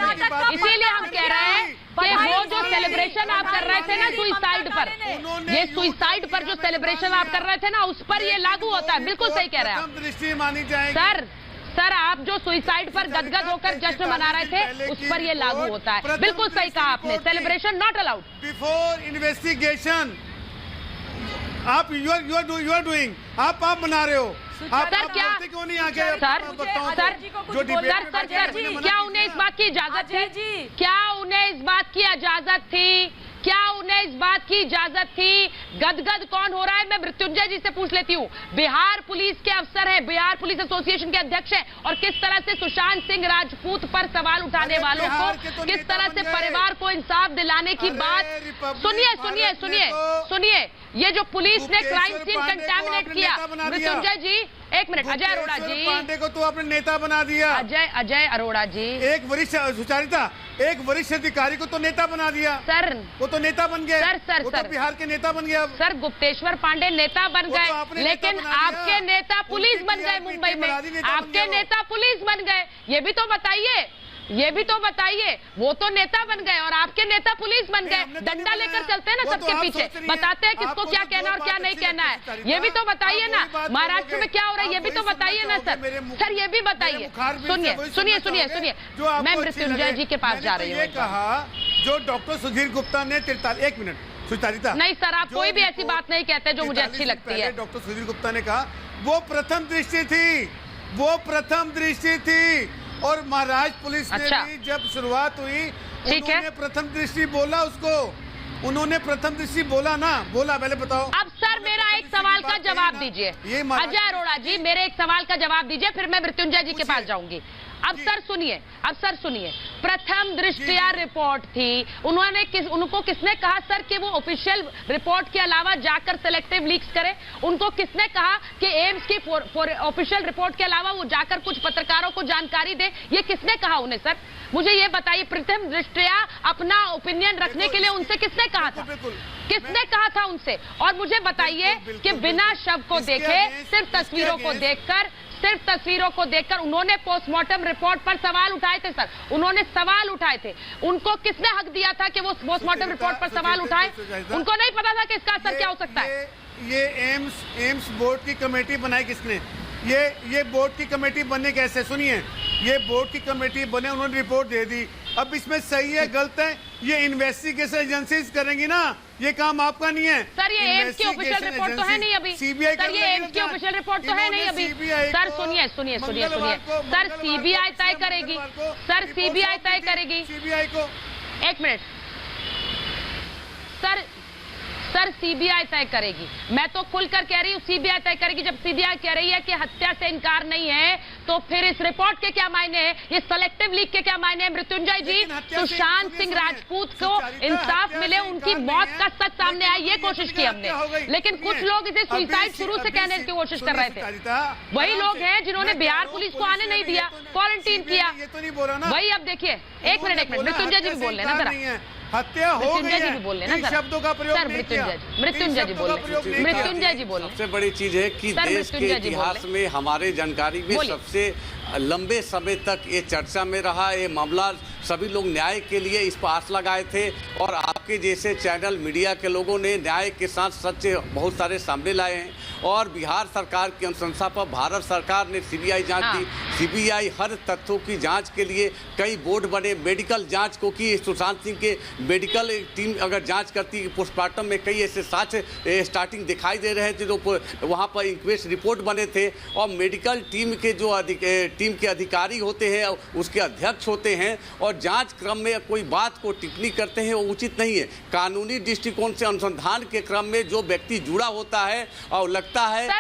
इसीलिए हम कह रहे हैं कि वो जो सेलिब्रेशन आप कर रहे थे ना सुसाइड पर, ये सुसाइड पर जो सेलिब्रेशन आप कर रहे थे ना, उस पर ये लागू होता है। बिल्कुल सही कह रहे हैं आप। दृष्टि मानी जाएगी। सर आप जो सुसाइड पर गदगद होकर जश्न मना रहे थे, उस पर ये लागू होता है। बिल्कुल सही कहा आपने, celebration not allowed. Before investigation आप यू आर डूइंग, आप बना रहे हो। आप क्या क्यों नहीं आगे क्या उन्हें इस बात की इजाजत थी? क्या उन्हें इस बात की इजाजत थी? क्या उन्हें इस बात की इजाजत थी? गदगद कौन हो रहा है, मैं मृत्युंजय जी से पूछ लेती हूँ। बिहार पुलिस के अफसर हैं, बिहार पुलिस एसोसिएशन के अध्यक्ष हैं, और किस तरह से सुशांत सिंह राजपूत पर सवाल उठाने वालों को, किस तरह से परिवार को इंसाफ दिलाने की बात। सुनिए, ये जो पुलिस ने क्राइम सीन कंटामिनेट किया, मृत्युंजय जी एक मिनट, अजय अरोड़ा जी, पांडे को तो आपने नेता बना दिया। अजय अरोड़ा जी, एक वरिष्ठ सुचारिता, एक वरिष्ठ अधिकारी को तो नेता बना दिया। सर वो तो नेता बन गया। सर वो तो बिहार के नेता बन गया। सर गुप्तेश्वर पांडे नेता बन गए, लेकिन आपके नेता पुलिस बन गए मुंबई में। आपके नेता पुलिस बन गए, ये भी तो बताइए, ये भी तो बताइए। वो तो नेता बन गए और आपके नेता पुलिस बन गए। डंडा लेकर चलते हैं ना सबके पीछे, बताते हैं किसको क्या कहना और क्या नहीं कहना है। ये भी तो बताइए ना, महाराष्ट्र में क्या हो रहा है ये भी तो बताइए ना सर, ये भी बताइए। सुनिए, मैं मृत्युंजय जी के पास जा रही हूँ। कहा जो डॉक्टर सुधीर गुप्ता ने 43 मिनट सुचारिता, नहीं सर, आप कोई भी ऐसी बात नहीं कहते जो मुझे अच्छी लगती है। डॉक्टर सुधीर गुप्ता ने कहा वो प्रथम दृष्टि थी, और महाराष्ट्र पुलिस ने भी जब शुरुआत हुई उन्होंने प्रथम दृष्टि बोला, उन्होंने प्रथम दृष्टि बोला ना, पहले बताओ। अब सर मेरा एक सवाल का जवाब दीजिए, अजय अरोड़ा जी, मेरे एक सवाल का जवाब दीजिए, फिर मैं मृत्युंजय जी के पास जाऊंगी। अब सर सुनिए, प्रथम दृष्टया रिपोर्ट थी, उनको किसने कहा सर कि वो ऑफिशियल रिपोर्ट के अलावा जाकर सिलेक्टिव लीक्स करे? उनको किसने कहा कि एम्स की ऑफिशियल रिपोर्ट के अलावा वो जाकर कुछ पत्रकारों को जानकारी दे? ये किसने कहा उन्हें सर? मुझे ये बताइए, प्रथम दृष्टया अपना ओपिनियन रखने के लिए उनसे किसने कहा था? किसने कहा था उनसे? और मुझे बताइए कि बिना शव को देखे, सिर्फ तस्वीरों को देखकर उन्होंने पोस्टमार्टम रिपोर्ट पर सवाल उठाए थे सर, उन्होंने सवाल उठाए थे। उनको किसने हक दिया था कि वो पोस्टमार्टम रिपोर्ट पर सवाल उठाए? उनको नहीं पता था कि इसका असर क्या हो सकता है? ये एम्स बोर्ड की कमेटी बनाई किसने? ये बोर्ड की कमेटी बने कैसे? सुनिए, ये बोर्ड की कमेटी बने, उन्होंने रिपोर्ट दे दी। अब इसमें सही है गलत है ये इन्वेस्टिगेशन एजेंसीज करेंगी ना, ये काम आपका नहीं है। सर ये एम्स की ऑफिशियल रिपोर्ट तो है नहीं अभी। सीबीआई सर ये एम्स की ऑफिशियल रिपोर्ट तो है नहीं अभी। सर सुनिए, सर सीबीआई तय करेगी, सर सीबीआई तय करेगी। सीबीआई को एक मिनट सर सीबीआई तय करेगी। मैं तो खुलकर कह रही हूँ सीबीआई तय करेगी। जब सीबीआई कह रही है कि हत्या से इनकार नहीं है, तो फिर इस रिपोर्ट के क्या मायने हैं? ये सेलेक्टिव लीक के क्या मायने हैं? मृत्युंजय जी, सुशांत सिंह राजपूत को इंसाफ मिले, उनकी मौत का सच सामने आए, ये कोशिश की हमने। लेकिन कुछ लोग इसे सुसाइड शुरू से कहने की कोशिश कर रहे थे। वही लोग हैं जिन्होंने बिहार पुलिस को आने नहीं दिया, क्वारंटीन किया। वही अब देखिए, एक मिनट मृत्युंजय जी भी बोल रहे हैं ना जरा, हत्या हो गई है, भी बोल लेना शब्दों का प्रयोग नहीं किया। मृत्युंजय जी बोले। सबसे बड़ी चीज है कि देश के इतिहास में हमारे जानकारी में सबसे लंबे समय तक ये चर्चा में रहा ये मामला। सभी लोग न्याय के लिए इस पर आस लगाए थे, और आपके जैसे चैनल मीडिया के लोगों ने न्याय के साथ सच बहुत सारे सामने लाए हैं। और बिहार सरकार की अनुशंसा पर भारत सरकार ने सीबीआई जांच की। सीबीआई हर तथ्यों की जांच के लिए कई बोर्ड बने, मेडिकल जांच को की, सुशांत सिंह के मेडिकल टीम अगर जांच करती, पोस्टमार्टम में कई ऐसे साक्ष्य स्टार्टिंग दिखाई दे रहे थे, जो वहाँ पर इंक्वेस्ट रिपोर्ट बने थे। और मेडिकल टीम के जो टीम के अधिकारी होते हैं, उसके अध्यक्ष होते हैं, और जांच क्रम में कोई बात को टिप्पणी करते हैं, वो उचित नहीं है। कानूनी दृष्टिकोण से अनुसंधान के क्रम में जो व्यक्ति जुड़ा होता है और लगता है ये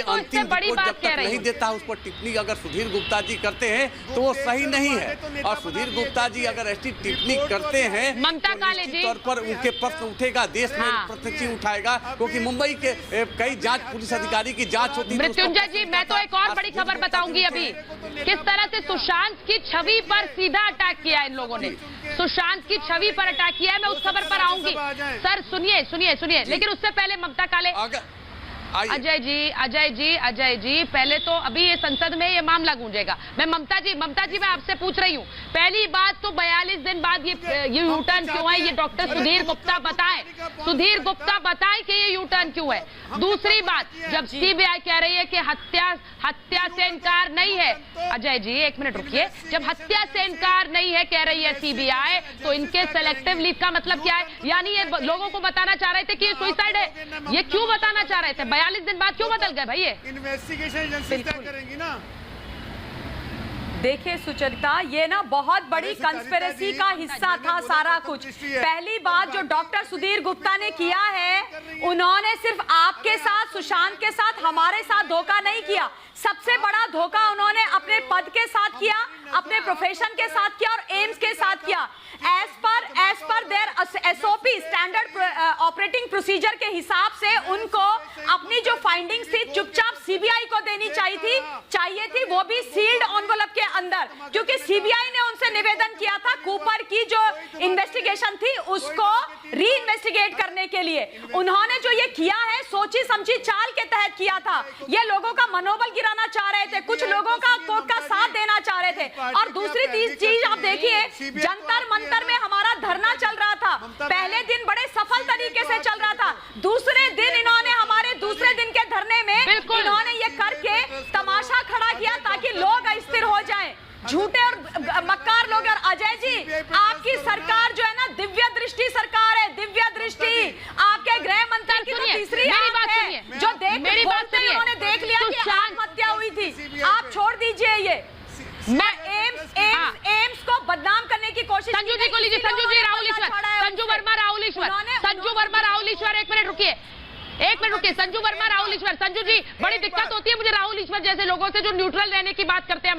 अंतिम रिपोर्ट जब तक नहीं देता है, उस पर टिप्पणी अगर सुधीर गुप्ता जी करते हैं तो वो सही नहीं है। और सुधीर गुप्ता जी अगर ऐसी टिप्पणी करते हैं, ममता काले जी तौर पर उनके प्रश्न उठेगा, देश में प्रश्न उठाएगा, क्योंकि मुंबई के कई जांच पुलिस अधिकारी की जांच होती है। मृत्युंजय जी, मैं तो एक और बड़ी खबर बताऊंगी अभी, किस तरह से सुशांत की छवि पर सीधा अटैक किया इन लोगों ने। सुशांत की छवि पर अटैक किया है, मैं उस खबर पर आऊंगी। सर सुनिए, लेकिन उससे पहले ममता काले, अजय जी पहले तो अभी ये संसद में ये मामला गूंजेगा। मैं ममता जी मैं आपसे पूछ रही हूँ, पहली बात तो 42 दिन बाद ये यू टर्न क्यों है, ये डॉक्टर सुधीर गुप्ता बताए कि ये यू टर्न क्यों है। दूसरी बात, जब सीबीआई कह रही है कि हत्या से इनकार नहीं है, अजय जी एक मिनट रुकिए, जब हत्या से इनकार नहीं है कह रही है सीबीआई, तो इनके सेलेक्टिव लीक का मतलब क्या है? यानी ये लोगों को बताना चाह रहे थे कि ये सुसाइड है, ये क्यों बताना चाह रहे थे? 42 दिन बाद क्यों बदल गए भाई? ये इन्वेस्टिगेशन एजेंसी तय करेंगी ना। देखिए सुचरिता, ये ना बहुत बड़ी कंस्पिरेसी का हिस्सा था सारा कुछ। पहली बात जो डॉक्टर सुधीर गुप्ता ने किया है, उन्होंने सिर्फ आपके साथ, सुशांत के साथ, हमारे साथ धोखा नहीं किया, सबसे बड़ा धोखा उन्होंने अपने पद के साथ किया, अपने प्रोफेशन के साथ किया और एम्स के साथ किया। As per their SOP standard operating procedure के हिसाब से उनको अपनी जो फाइंडिंग्स थी चुपचाप सीबीआई को देनी चाहिए थी, वो भी सील्ड एनवेलप के अंदर, क्योंकि सीबीआई ने उनसे निवेदन किया था कूपर की जो इन्वेस्टिगेशन थी उसको री इन्वेस्टिगेट करने के लिए। उन्होंने जो ये किया है सोची समझी चाल के तहत किया था। ये लोगों का मनोबल गिराना चाह रहे थे, कुछ लोगों का कोर्ट का साथ देना चाह रहे थे। और दूसरी चीज आप देखिए, जंतर मंतर में हमारा धरना चल रहा था, पहले दिन बड़े सफल तरीके से चल रहा था, दूसरे दिन इन्होंने हमारे दूसरे दिन के धरने में इन्होंने ये करके तमाशा खड़ा किया ताकि लोग अस्थिर हो जाएं, झूठे और मक्कार लोग। और अजय जी, आपकी सरकार जो है ना दिव्य दृष्टि सरकार है, दिव्य दृष्टि। आपके गृह मंत्री की तो तीसरी आंख है, जो उन्होंने देख लिया कि आत्महत्या हुई थी। आप छोड़ दीजिए ये, मैं एम्स को बदनाम करने की कोशिश। संजू जी को लीजिए, संजू वर्मा राहुल ईश्वर, एक मिनट रुकिए, संजू वर्मा राहुल ईश्वर। संजू जी, बड़ी दिक्कत होती है मुझे राहुल ईश्वर जैसे लोगों से जो न्यूट्रल रहने की बात करते हैं,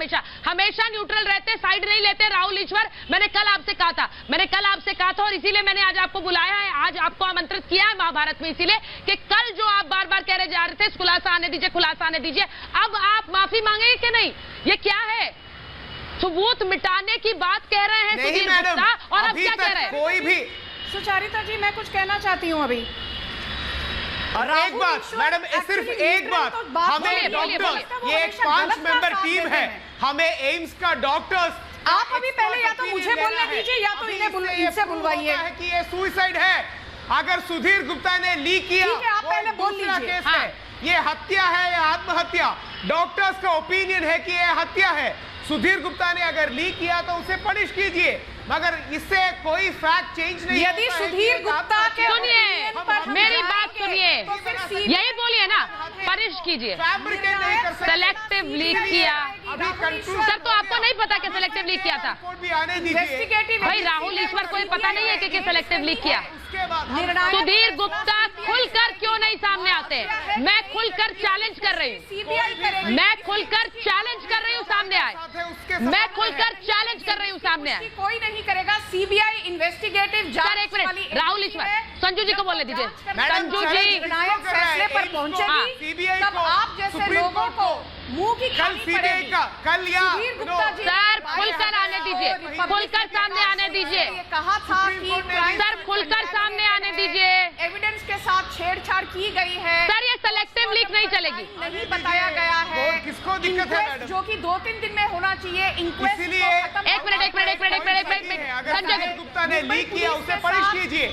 हमेशा न्यूट्रल रहते, साइड नहीं लेते। राहुल ईश्वर, मैंने कल आपसे कहा था और इसीलिए मैंने आज आपको बुलाया है, आज आपको आमंत्रित किया है महाभारत में, इसीलिए कि कल जो आप बार बार कह रहे जा रहे थे खुलासा आने दीजिए, अब आप माफी मांगेंगे कि नहीं? ये क्या है? सबूत मिटाने की बात कह रहे हैं सुधीर गुप्ता, और अब क्या कह रहे हैं? कोई भी सुचारिता जी, मैं कुछ कहना चाहती हूँ अभी। और एक बात मैडम, सिर्फ एक बात, हमें डॉक्टर, ये एक 5 मेंबर टीम है, हमें एम्स का डॉक्टर्स, आप अभी पहले या तो मुझे बोलने दीजिए या तो इनसे बुलवाइए कि ये सुसाइड है। अगर सुधीर गुप्ता ने लीक किया, आप पहले बोल लीजिए, केस है, ये हत्या है या आत्महत्या? डॉक्टर्स का ओपिनियन है कि ये हत्या है। सुधीर गुप्ता ने अगर लीक किया तो उसे पनिश कीजिए, मगर इससे कोई फैक्ट चेंज नहीं। यदि सुधीर गुप्ता के सुनिए, मेरी बात सुनिए, यही बोलिए ना, पनिश कीजिए। सेलेक्टिव लीक किया सर, तो आपको नहीं पता कि सेलेक्टिव लीक किया था? भाई राहुल ईश्वर को पता नहीं है कि सेलेक्टिव लीक किया? सुधीर गुप्ता खुलकर क्यों नहीं सामने आते? मैं खुलकर चैलेंज कर रही हूँ, सामने आए, मैं खुलकर चैलेंज कर रही हूँ, सामने आए। कोई नहीं करेगा, सीबीआई इन्वेस्टिगेटिव जांच। एक मिनट, राहुल ईश्वर, संजू जी को बोलने दीजिए। संजू जी निर्णायक फैसले पर पहुंचेगी, तब आप जैसे लोगों को मुंह की खानी पड़ेगी। कल या सर खुलकर आने दीजिए, खुलकर सामने आने दीजिए, कहा था कि सर खुलकर सामने आने दीजिए। एविडेंस के साथ छेड़छाड़ की गई है सर, ये सेलेक्टिव लीक नहीं चलेगी, नहीं बताया गया है। किसको दिक्कत है? जो कि 2-3 दिन में होना चाहिए इंक्वेस्ट। एक मिनट, संजय गुप्ता ने लीक किया, उसे पनिश कीजिए।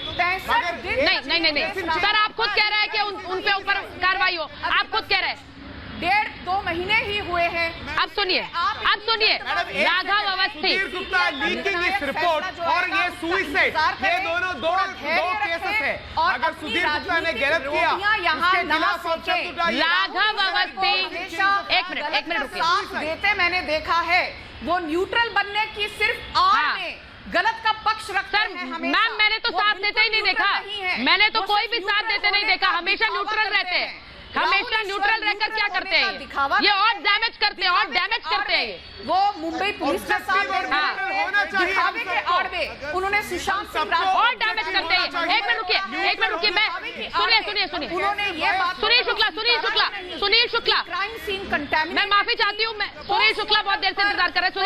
नहीं, सर आप खुद कह रहे हैं कि उन पे ऊपर कार्रवाई हो, आप खुद कह रहे हैं। 1.5-2 महीने ही हुए हैं। अब सुनिए, राघव अवस्थी, गुप्ता लीकिंग इस रिपोर्ट और ये सुसाइड, ये दोनों दो केसेस है। अगर सुधीर गुप्ता ने गलत किया, उसके खिलाफ राघव अवस्थी, एक मिनट रुकिए, साथ देते मैंने देखा है, वो न्यूट्रल बनने की सिर्फ आड़ में गलत का पक्ष रखते हैं हमेशा। मैम, मैंने तो साथ देते ही नहीं देखा, मैंने तो कोई भी साथ देते नहीं देखा, हमेशा न्यूट्रल रहते हैं, हमेशा न्यूट्रल रहकर क्या करते हैं ये और डैमेज करते हैं वो मुंबई पुलिस के साथ दिखावे के आड़ में उन्होंने सुशांत सिंह और डैमेज करते हैं। एक मिनट रुकिए, मैं सुनिए उन्होंने ये बात, Sunil Shukla, crime scene contaminate. मैं माफी चाहती हूँ, मैं सुनील शुक्ला बहुत देर से इंतजार कर रहे हैं।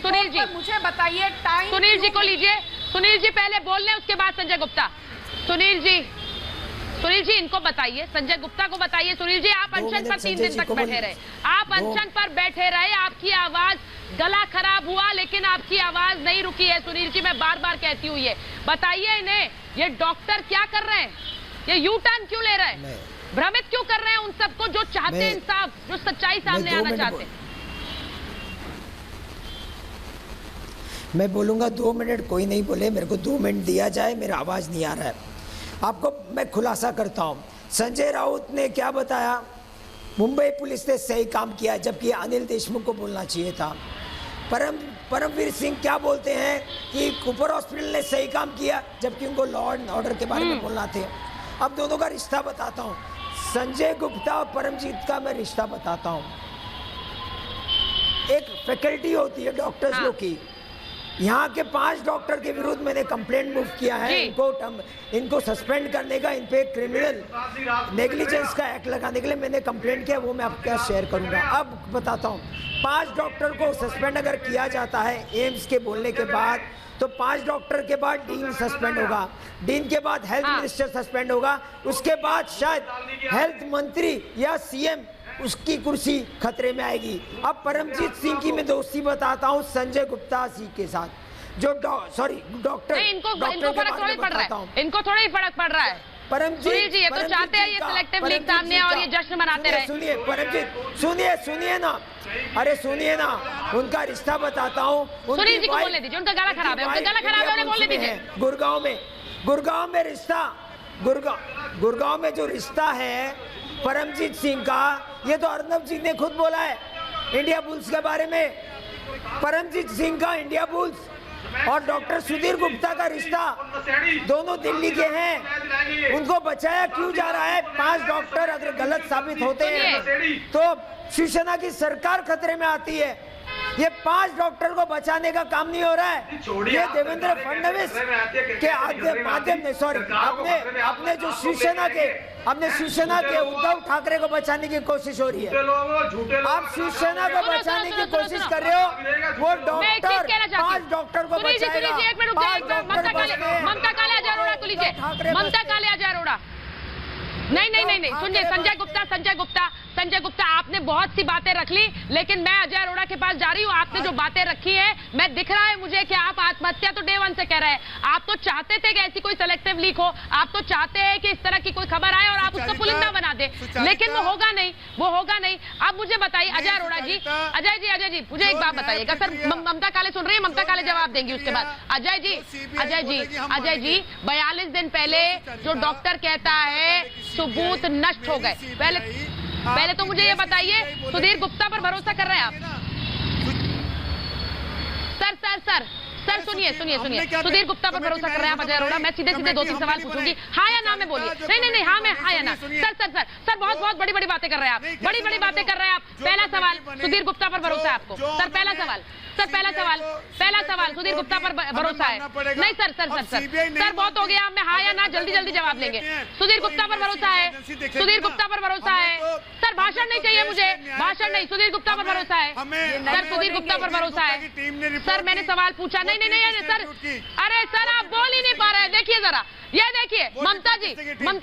सुनील जी मुझे बताइए टाइम। सुनील जी को लीजिए, सुनील जी पहले बोल लें, उसके बाद संजय गुप्ता। सुनील जी सुनील जी इनको बताइए, संजय गुप्ता को बताइए। सुनील जी आप अनशन पर 3 दिन तक बैठे रहे, आप अनशन पर बैठे रहे, आपकी आवाज, गला खराब हुआ लेकिन आपकी आवाज नहीं रुकी है। सुनील जी मैं बार बार कहती हूँ, ये बताइए इन्हें, ये डॉक्टर क्या कर रहे हैं, ये यू टर्न क्यों ले रहे हैं, भ्रमित क्यों कर रहे हैं उन सबको जो चाहते हैं इंसाफ, जो सच्चाई सामने आना चाहते हैं। मैं बोलूंगा 2 मिनट, कोई नहीं बोले, मेरे को 2 मिनट दिया जाए, मेरा आवाज नहीं आ रहा है। आपको मैं खुलासा करता हूं, संजय राउत ने क्या बताया, मुंबई पुलिस ने सही काम किया जबकि अनिल देशमुख को बोलना चाहिए था। परमवीर सिंह क्या बोलते हैं कि कुपर हॉस्पिटल ने सही काम किया जबकि उनको लॉ एंड ऑर्डर के बारे में बोलना थे। अब दोनों का रिश्ता बताता हूं, संजय गुप्ता और परमजीत का मैं रिश्ता बताता हूं। एक फैकल्टी होती है डॉक्टर्स लोग की, यहाँ के 5 डॉक्टर के विरुद्ध मैंने कंप्लेंट मूव किया है, इनको सस्पेंड करने का, इन पे क्रिमिनल नेग्लिजेंस का एक्ट लगाने के लिए मैंने कंप्लेंट किया, वो मैं आपके साथ शेयर करूंगा। अब बताता हूँ, 5 डॉक्टर को सस्पेंड अगर किया जाता है एम्स के बोलने के बाद, तो 5 डॉक्टर के बाद डीन सस्पेंड होगा, डीन के बाद हेल्थ मिनिस्टर सस्पेंड होगा, उसके बाद शायद हेल्थ मंत्री या सीएम, उसकी कुर्सी खतरे में आएगी। अब परमजीत सिंह की मैं दोस्ती बताता हूँ संजय गुप्ता जी के साथ, जो डॉक्टर, इनको फर्क थोड़ी पड़ रहा है, इनको थोड़ा ही फर्क पड़ रहा है। परमजीत जी ये तो चाहते हैं ये सिलेक्टिव लीग सामने आए और ये जश्न मनाते रहे। सुनिए परमजीत, सुनिए ना, अरे सुनिए ना, उनका रिश्ता बताता हूँ। सुनील जी को बोलने दीजिए, उनका गला खराब है, उनका गला खराब है, उन्हें बोलने दीजिए। गुड़गांव में रिश्ता, गुड़गांव में जो रिश्ता है परमजीत सिंह का, ये तो अर्नब जी ने खुद बोला है इंडिया बुल्स के बारे में। परमजीत सिंह का इंडिया बुल्स और डॉक्टर सुधीर गुप्ता का रिश्ता, दोनों दिल्ली के हैं, उनको बचाया क्यों जा रहा है? 5 डॉक्टर अगर गलत साबित होते हैं तो शिवसेना की सरकार खतरे में आती है। ये 5 डॉक्टर को बचाने का काम नहीं हो रहा है, ये देवेंद्र फडणवीस के माध्यम से, सॉरी, अपने जो शिवसेना के उद्धव ठाकरे को बचाने की कोशिश हो रही है। आप शिवसेना को बचाने की कोशिश कर रहे हो, वो डॉक्टर 5 डॉक्टर को बचाएगा। ममता काले अरोड़ा, नहीं, सुनिए, संजय गुप्ता आपने बहुत सी बातें रख ली, लेकिन मैं अजय अरोड़ा के पास जा रही हूँ। आपने जो बातें रखी है, मैं दिख रहा है मुझे कि आप आत्महत्या तो डे 1 से कह रहे हैं। आप तो चाहते थे कि ऐसी कोई सिलेक्टिव लीक हो, आप तो चाहते हैं कि इस तरह की कोई खबर आए और आप उसको पुलिंदा बना दे, लेकिन वो होगा नहीं। अब मुझे बताइए अजय अरोड़ा जी, अजय जी मुझे एक बात बताइएगा। सर ममता काले सुन रही है, ममता काले जवाब देंगी उसके बाद। अजय जी 42 दिन पहले जो डॉक्टर कहता है सबूत नष्ट हो गए, पहले तो मुझे ये बताइए, सुधीर गुप्ता पर भरोसा कर रहे हैं आप? सर सुनिए, सुधीर गुप्ता पर भरोसा कर रहे हैं आप अजय अरोड़ा? मैं सीधे 2-3 सवाल पूछूंगी, हाँ या ना में बोलिए। नहीं, हाँ या ना। सर बहुत बड़ी बातें कर रहे हैं आप, बड़ी बातें कर रहे हैं आप। पहला सवाल, सुधीर गुप्ता पर भरोसा है आपको? सर पहला सवाल सुधीर गुप्ता पर भरोसा है? नहीं सर बहुत हो गया, मैं हाँ या ना जल्दी जवाब लेंगे। सुधीर गुप्ता पर भरोसा है? सर भाषण नहीं चाहिए मुझे, भाषण नहीं, सुधीर गुप्ता पर भरोसा है? सर सुधीर गुप्ता पर भरोसा है? सर मैंने सवाल पूछा। नहीं सर, अरे सर आप बोल ही नहीं पा रहे हैं। देखिए जरा, ये देखिए ममता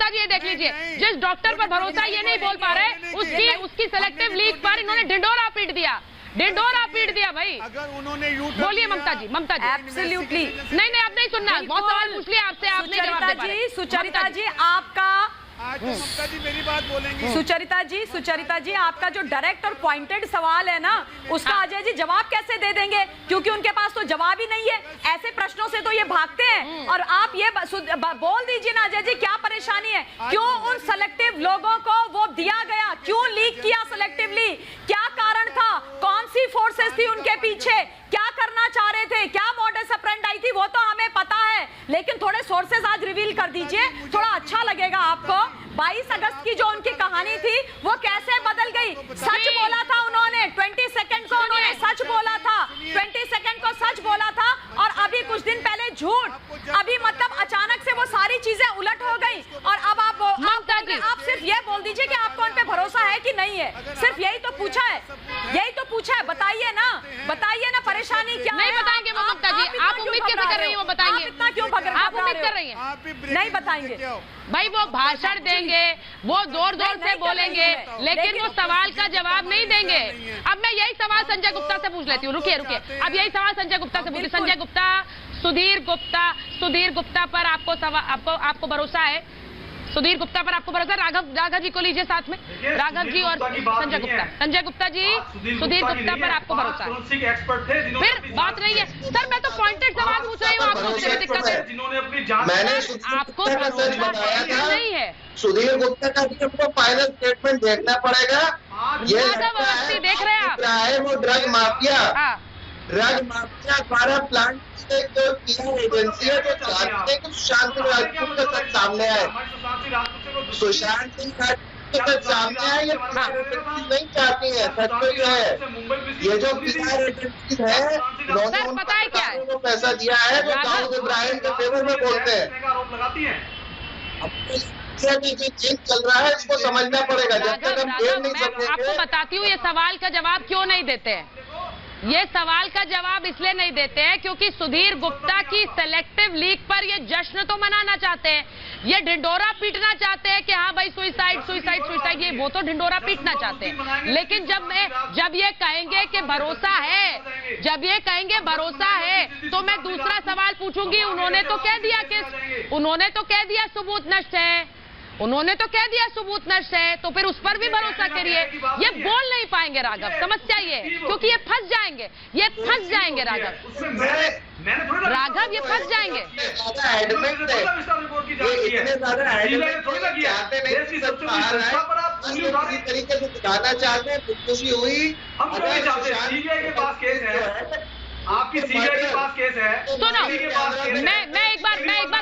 जी, ये देख लीजिए, जिस डॉक्टर पर भरोसा ये नहीं बोल पा रहे, उसकी सिलेक्टिव लीग पर इन्होंने ढिंढोरा पीट दिया भाई। अगर उन्होंने बोलिए ममता जी। एब्सोल्युटली नहीं, अब नहीं सुनना, बहुत सवाल पूछ लिया आपसे, आप नहीं जवाब दे पा रहे। सुचरिता जी आपका, ममता जी मेरी बात बोलेंगी। सुचरिता जी आपका जो डायरेक्ट और पॉइंटेड सवाल है ना, उसका अजय जी जवाब कैसे दे देंगे, क्योंकि उनके पास तो जवाब ही नहीं है। ऐसे प्रश्नों से तो ये भागते हैं, और आप ये बोल दीजिए ना अजय जी, क्या परेशानी है? क्यों उन सेलेक्टिव लोगों को वो दिया गया, क्यों लीक किया सेलेक्टिवली, क्या कारण था, कौन सी फोर्सेस थी उनके पीछे, क्या करना चाह रहे थे, क्या मॉडस ऑपरेंडी थी, वो तो हमें पता है, लेकिन थोड़े सोर्सेज आज रिवील कर दीजिए, थोड़ा अच्छा लगेगा आपको। 22 अगस्त की जो उनकी कहानी थी वो कैसे बदल गई? सच बोला था उन्होंने, 20 सेकंड को उन्होंने सच बोला था, 20 सेकंड को सच बोला था, और अभी कुछ दिन पहले झूठ। अभी मतलब अचानक से वो सारी चीजें उलट हो गई, और अब आप सिर्फ ये बोल दीजिए कि आपको उन पे भरोसा है कि नहीं है, सिर्फ यही तो पूछा है, बताइए ना परेशानी क्या? नहीं बताएंगे वो ममता जी, आप उम्मीद कैसे कर रही है वो बताएंगे? इतना क्यों भग रहे हैं? उम्मीद कर रही हैं? नहीं बताएंगे भाई, वो भाषण देंगे, वो जोर जोर से बोलेंगे, लेकिन वो सवाल का जवाब नहीं देंगे। अब मैं यही सवाल संजय गुप्ता से पूछ लेती हूँ। रुकिए अब यही सवाल संजय गुप्ता से पूछिए। संजय गुप्ता, सुधीर गुप्ता पर आपको भरोसा है? सुधीर गुप्ता पर आपको भरोसा? राघव जी को लीजिए साथ में, राघव जी और संजय गुप्ता जी, सुधीर गुप्ता पर आपको भरोसा है? फिर बात नहीं है सर, मैं तो पॉइंटेड सवाल पूछ रही हूँ, आपको उससे भी दिक्कत है? मैंने आपको भरोसा नहीं है? सुधीर गुप्ता का भी हमको फाइनल स्टेटमेंट देखना पड़ेगा। ये देख रहे हैं वो ड्रग माफिया द्वारा प्लांट जो पीआर एजेंसी है जो चाहते हैं कि सुशांत सिंह राजपूत का सच सामने आए, सुशांत सिंह राजपूत का सच सामने आए। ये पीआर एजेंसी नहीं चाहती है, सच तो ये है। ये जो पीआर एजेंसी है, उन्होंने पैसा दिया है जो दाऊद इब्राहिम के फेवर में बोलते हैं। चेंज चल रहा है, इसको समझना पड़ेगा। जब तक हम खेल नहीं सकेंगे। आपको बताती हूँ ये सवाल का जवाब क्यों नहीं देते हैं। ये सवाल का जवाब इसलिए नहीं देते हैं क्योंकि सुधीर गुप्ता की सेलेक्टिव लीक पर ये जश्न तो मनाना चाहते हैं, ये ढिंडोरा पीटना चाहते हैं कि हाँ भाई सुसाइड, ये वो तो ढिंडोरा पीटना चाहते हैं। लेकिन जब ये कहेंगे कि भरोसा है, तो मैं दूसरा सवाल पूछूंगी। उन्होंने तो कह दिया सबूत नष्ट है, तो फिर उस पर भी भरोसा करिए। ये बोल नहीं पाएंगे राघव, समस्या ये, क्योंकि ये फंस जाएंगे राघव, ये फंस जाएंगे। तरीके से दिखाना चाहते हैं, खुदकुशी हुई। आपकी सीबीआई के पास केस है। सुनो, मैं एक बार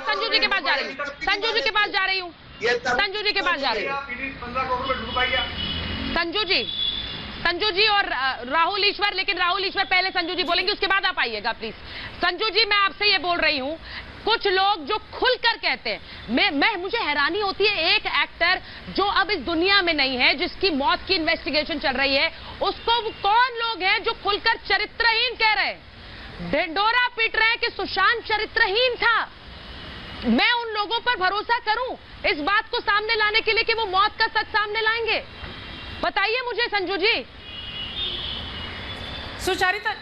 संजू जी के पास जा रही हूँ। संजू जी और राहुल ईश्वर, लेकिन राहुल ईश्वर पहले संजू जी बोलेंगे, उसके बाद आप आइएगा प्लीज। संजू जी, मैं आपसे ये बोल रही हूँ, कुछ लोग जो खुलकर कहते हैं, मुझे हैरानी होती है, एक एक्टर जो अब इस दुनिया में नहीं है, जिसकी मौत की इन्वेस्टिगेशन चल रही है, उसको कौन लोग हैं जो खुलकर चरित्रहीन कह रहे हैं, ढिंडोरा पीट रहे हैं कि सुशांत चरित्रहीन था। मैं उन लोगों पर भरोसा करूं इस बात को सामने लाने के लिए कि वो मौत का सच सामने लाएंगे? बताइए मुझे संजू जी। सुचारिता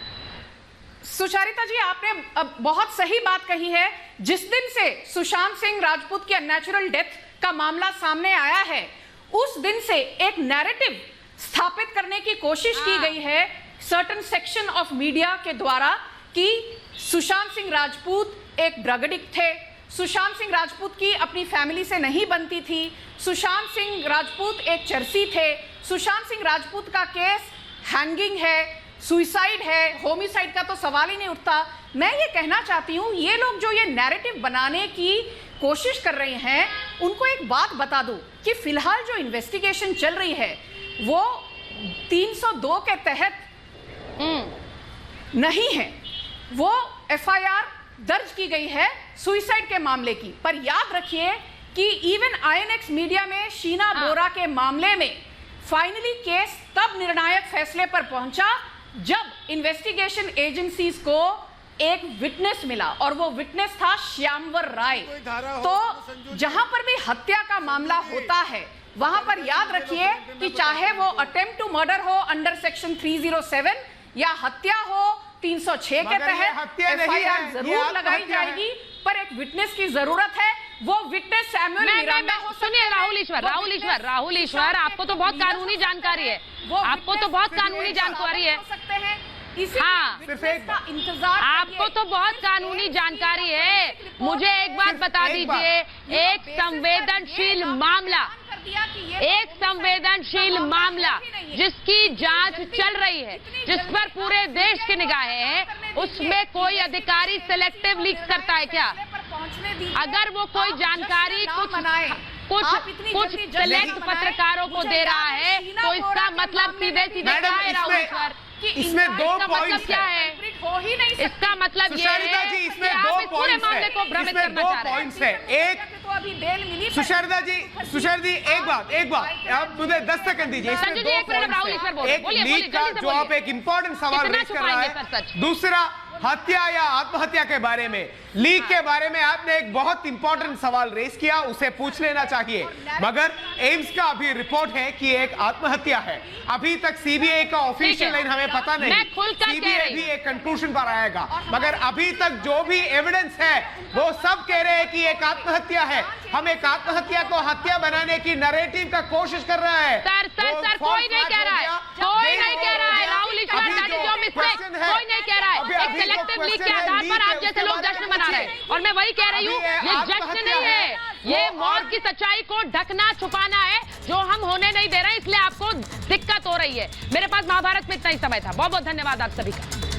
जी, आपने बहुत सही बात कही है। जिस दिन से सुशांत सिंह राजपूत की अननेचुरल डेथ का मामला सामने आया है, उस दिन से एक नैरेटिव स्थापित करने की कोशिश की गई है सर्टेन सेक्शन ऑफ मीडिया के द्वारा कि सुशांत सिंह राजपूत एक ड्रग एडिक्ट थे, सुशांत सिंह राजपूत की अपनी फैमिली से नहीं बनती थी, सुशांत सिंह राजपूत एक चर्सी थे, सुशांत सिंह राजपूत का केस हैंगिंग है, सुइसाइड है, होमिसाइड का तो सवाल ही नहीं उठता। मैं ये कहना चाहती हूँ, ये लोग जो ये नैरेटिव बनाने की कोशिश कर रहे हैं, उनको एक बात बता दूं कि फिलहाल जो इन्वेस्टिगेशन चल रही है वो 302 के तहत नहीं है, वो एफआईआर दर्ज की गई है सुइसाइड के मामले की। पर याद रखिए कि इवन आईएनएक्स मीडिया में शीना बोरा के मामले में फाइनली केस तब निर्णायक फैसले पर पहुंचा जब इन्वेस्टिगेशन एजेंसीज को एक विटनेस मिला, और वो विटनेस था श्यामवर राय। तो जहां पर भी हत्या का मामला होता है, वहां पर याद रखिए कि चाहे वो अटेम्प्ट टू मर्डर हो अंडर सेक्शन 307 या हत्या हो 306 के तहत एफआईआर जरूर लगाई जाएगी, पर एक विटनेस की जरूरत है। वो विटनेस सैमुअल मिरांडा हो। सुनिए राहुल ईश्वर, आपको तो बहुत कानूनी जानकारी है, आपको तो बहुत कानूनी जानकारी है। हाँ, आपको तो बहुत कानूनी जानकारी है। मुझे एक बात बता दीजिए, एक संवेदनशील मामला जिसकी जांच चल रही है, जिस पर पूरे देश की निगाहें हैं, उसमें कोई अधिकारी सिलेक्टिव लीक करता है क्या? अगर वो कोई जानकारी कुछ सेलेक्ट पत्रकारों को दे रहा है, तो इसका मतलब सीधे क्या है राहुल ईश्वर, इसमें दो पॉइंट्स क्या है हो ही नहीं सकती। इसका मतलब ये सुशारिता है जी, कि इसमें आप दो इस पूरे पॉइंट्स मामले है, को भ्रमित इसमें करना दो चाह रहे हैं। पॉइंट्स है। एक तो अभी बेल मिली सुशारिता जी एक बात आप मुझे 10 सेकंड दीजिए। इसमें संजय जी, दो एक मिनट, राहुल ईश्वर पॉइंट्स बोलिए, है। एक बोलिए, लीक का जल्दी से जो बोलिए। आप एक इंपॉर्टेंट सवाल कितना रेज कर रहा छुपाएंगे सच? है। दूसरा, हत्या या आत्महत्या के बारे में, लीक के बारे में आपने एक बहुत इंपॉर्टेंट सवाल रेज किया, उसे पूछ लेना चाहिए। मगर एम्स का अभी रिपोर्ट है कि एक आत्महत्या है। अभी तक सीबीआई का ऑफिशियल लाइन हमें पता नहीं, मैं खुलकर कह सीबीआई रही भी एक कंक्लूजन पर आएगा। मगर अभी तक जो भी एविडेंस है वो सब कह रहे हैं कि एक आत्महत्या है। हम एक आत्महत्या को हत्या बनाने की नैरेटिव का कोशिश कर रहा है। सर कोई नहीं कह रहा है, कोई नहीं कह रहा है। राहुल ईश्वर, दैट इज योर मिस्टेक। कोई नहीं कह रहा है। एक सिलेक्टिव लीक के आधार पर आप जैसे लोग जश्न मना रहे हैं, और मैं वही कह रही हूँ, ये जश्न नहीं है, ये मौत की सच्चाई को ढकना छुपाना है, जो हम होने नहीं दे रहे हैं, इसलिए आपको दिक्कत हो रही है। मेरे पास महाभारत में इतना ही समय था। बहुत बहुत धन्यवाद आप सभी का।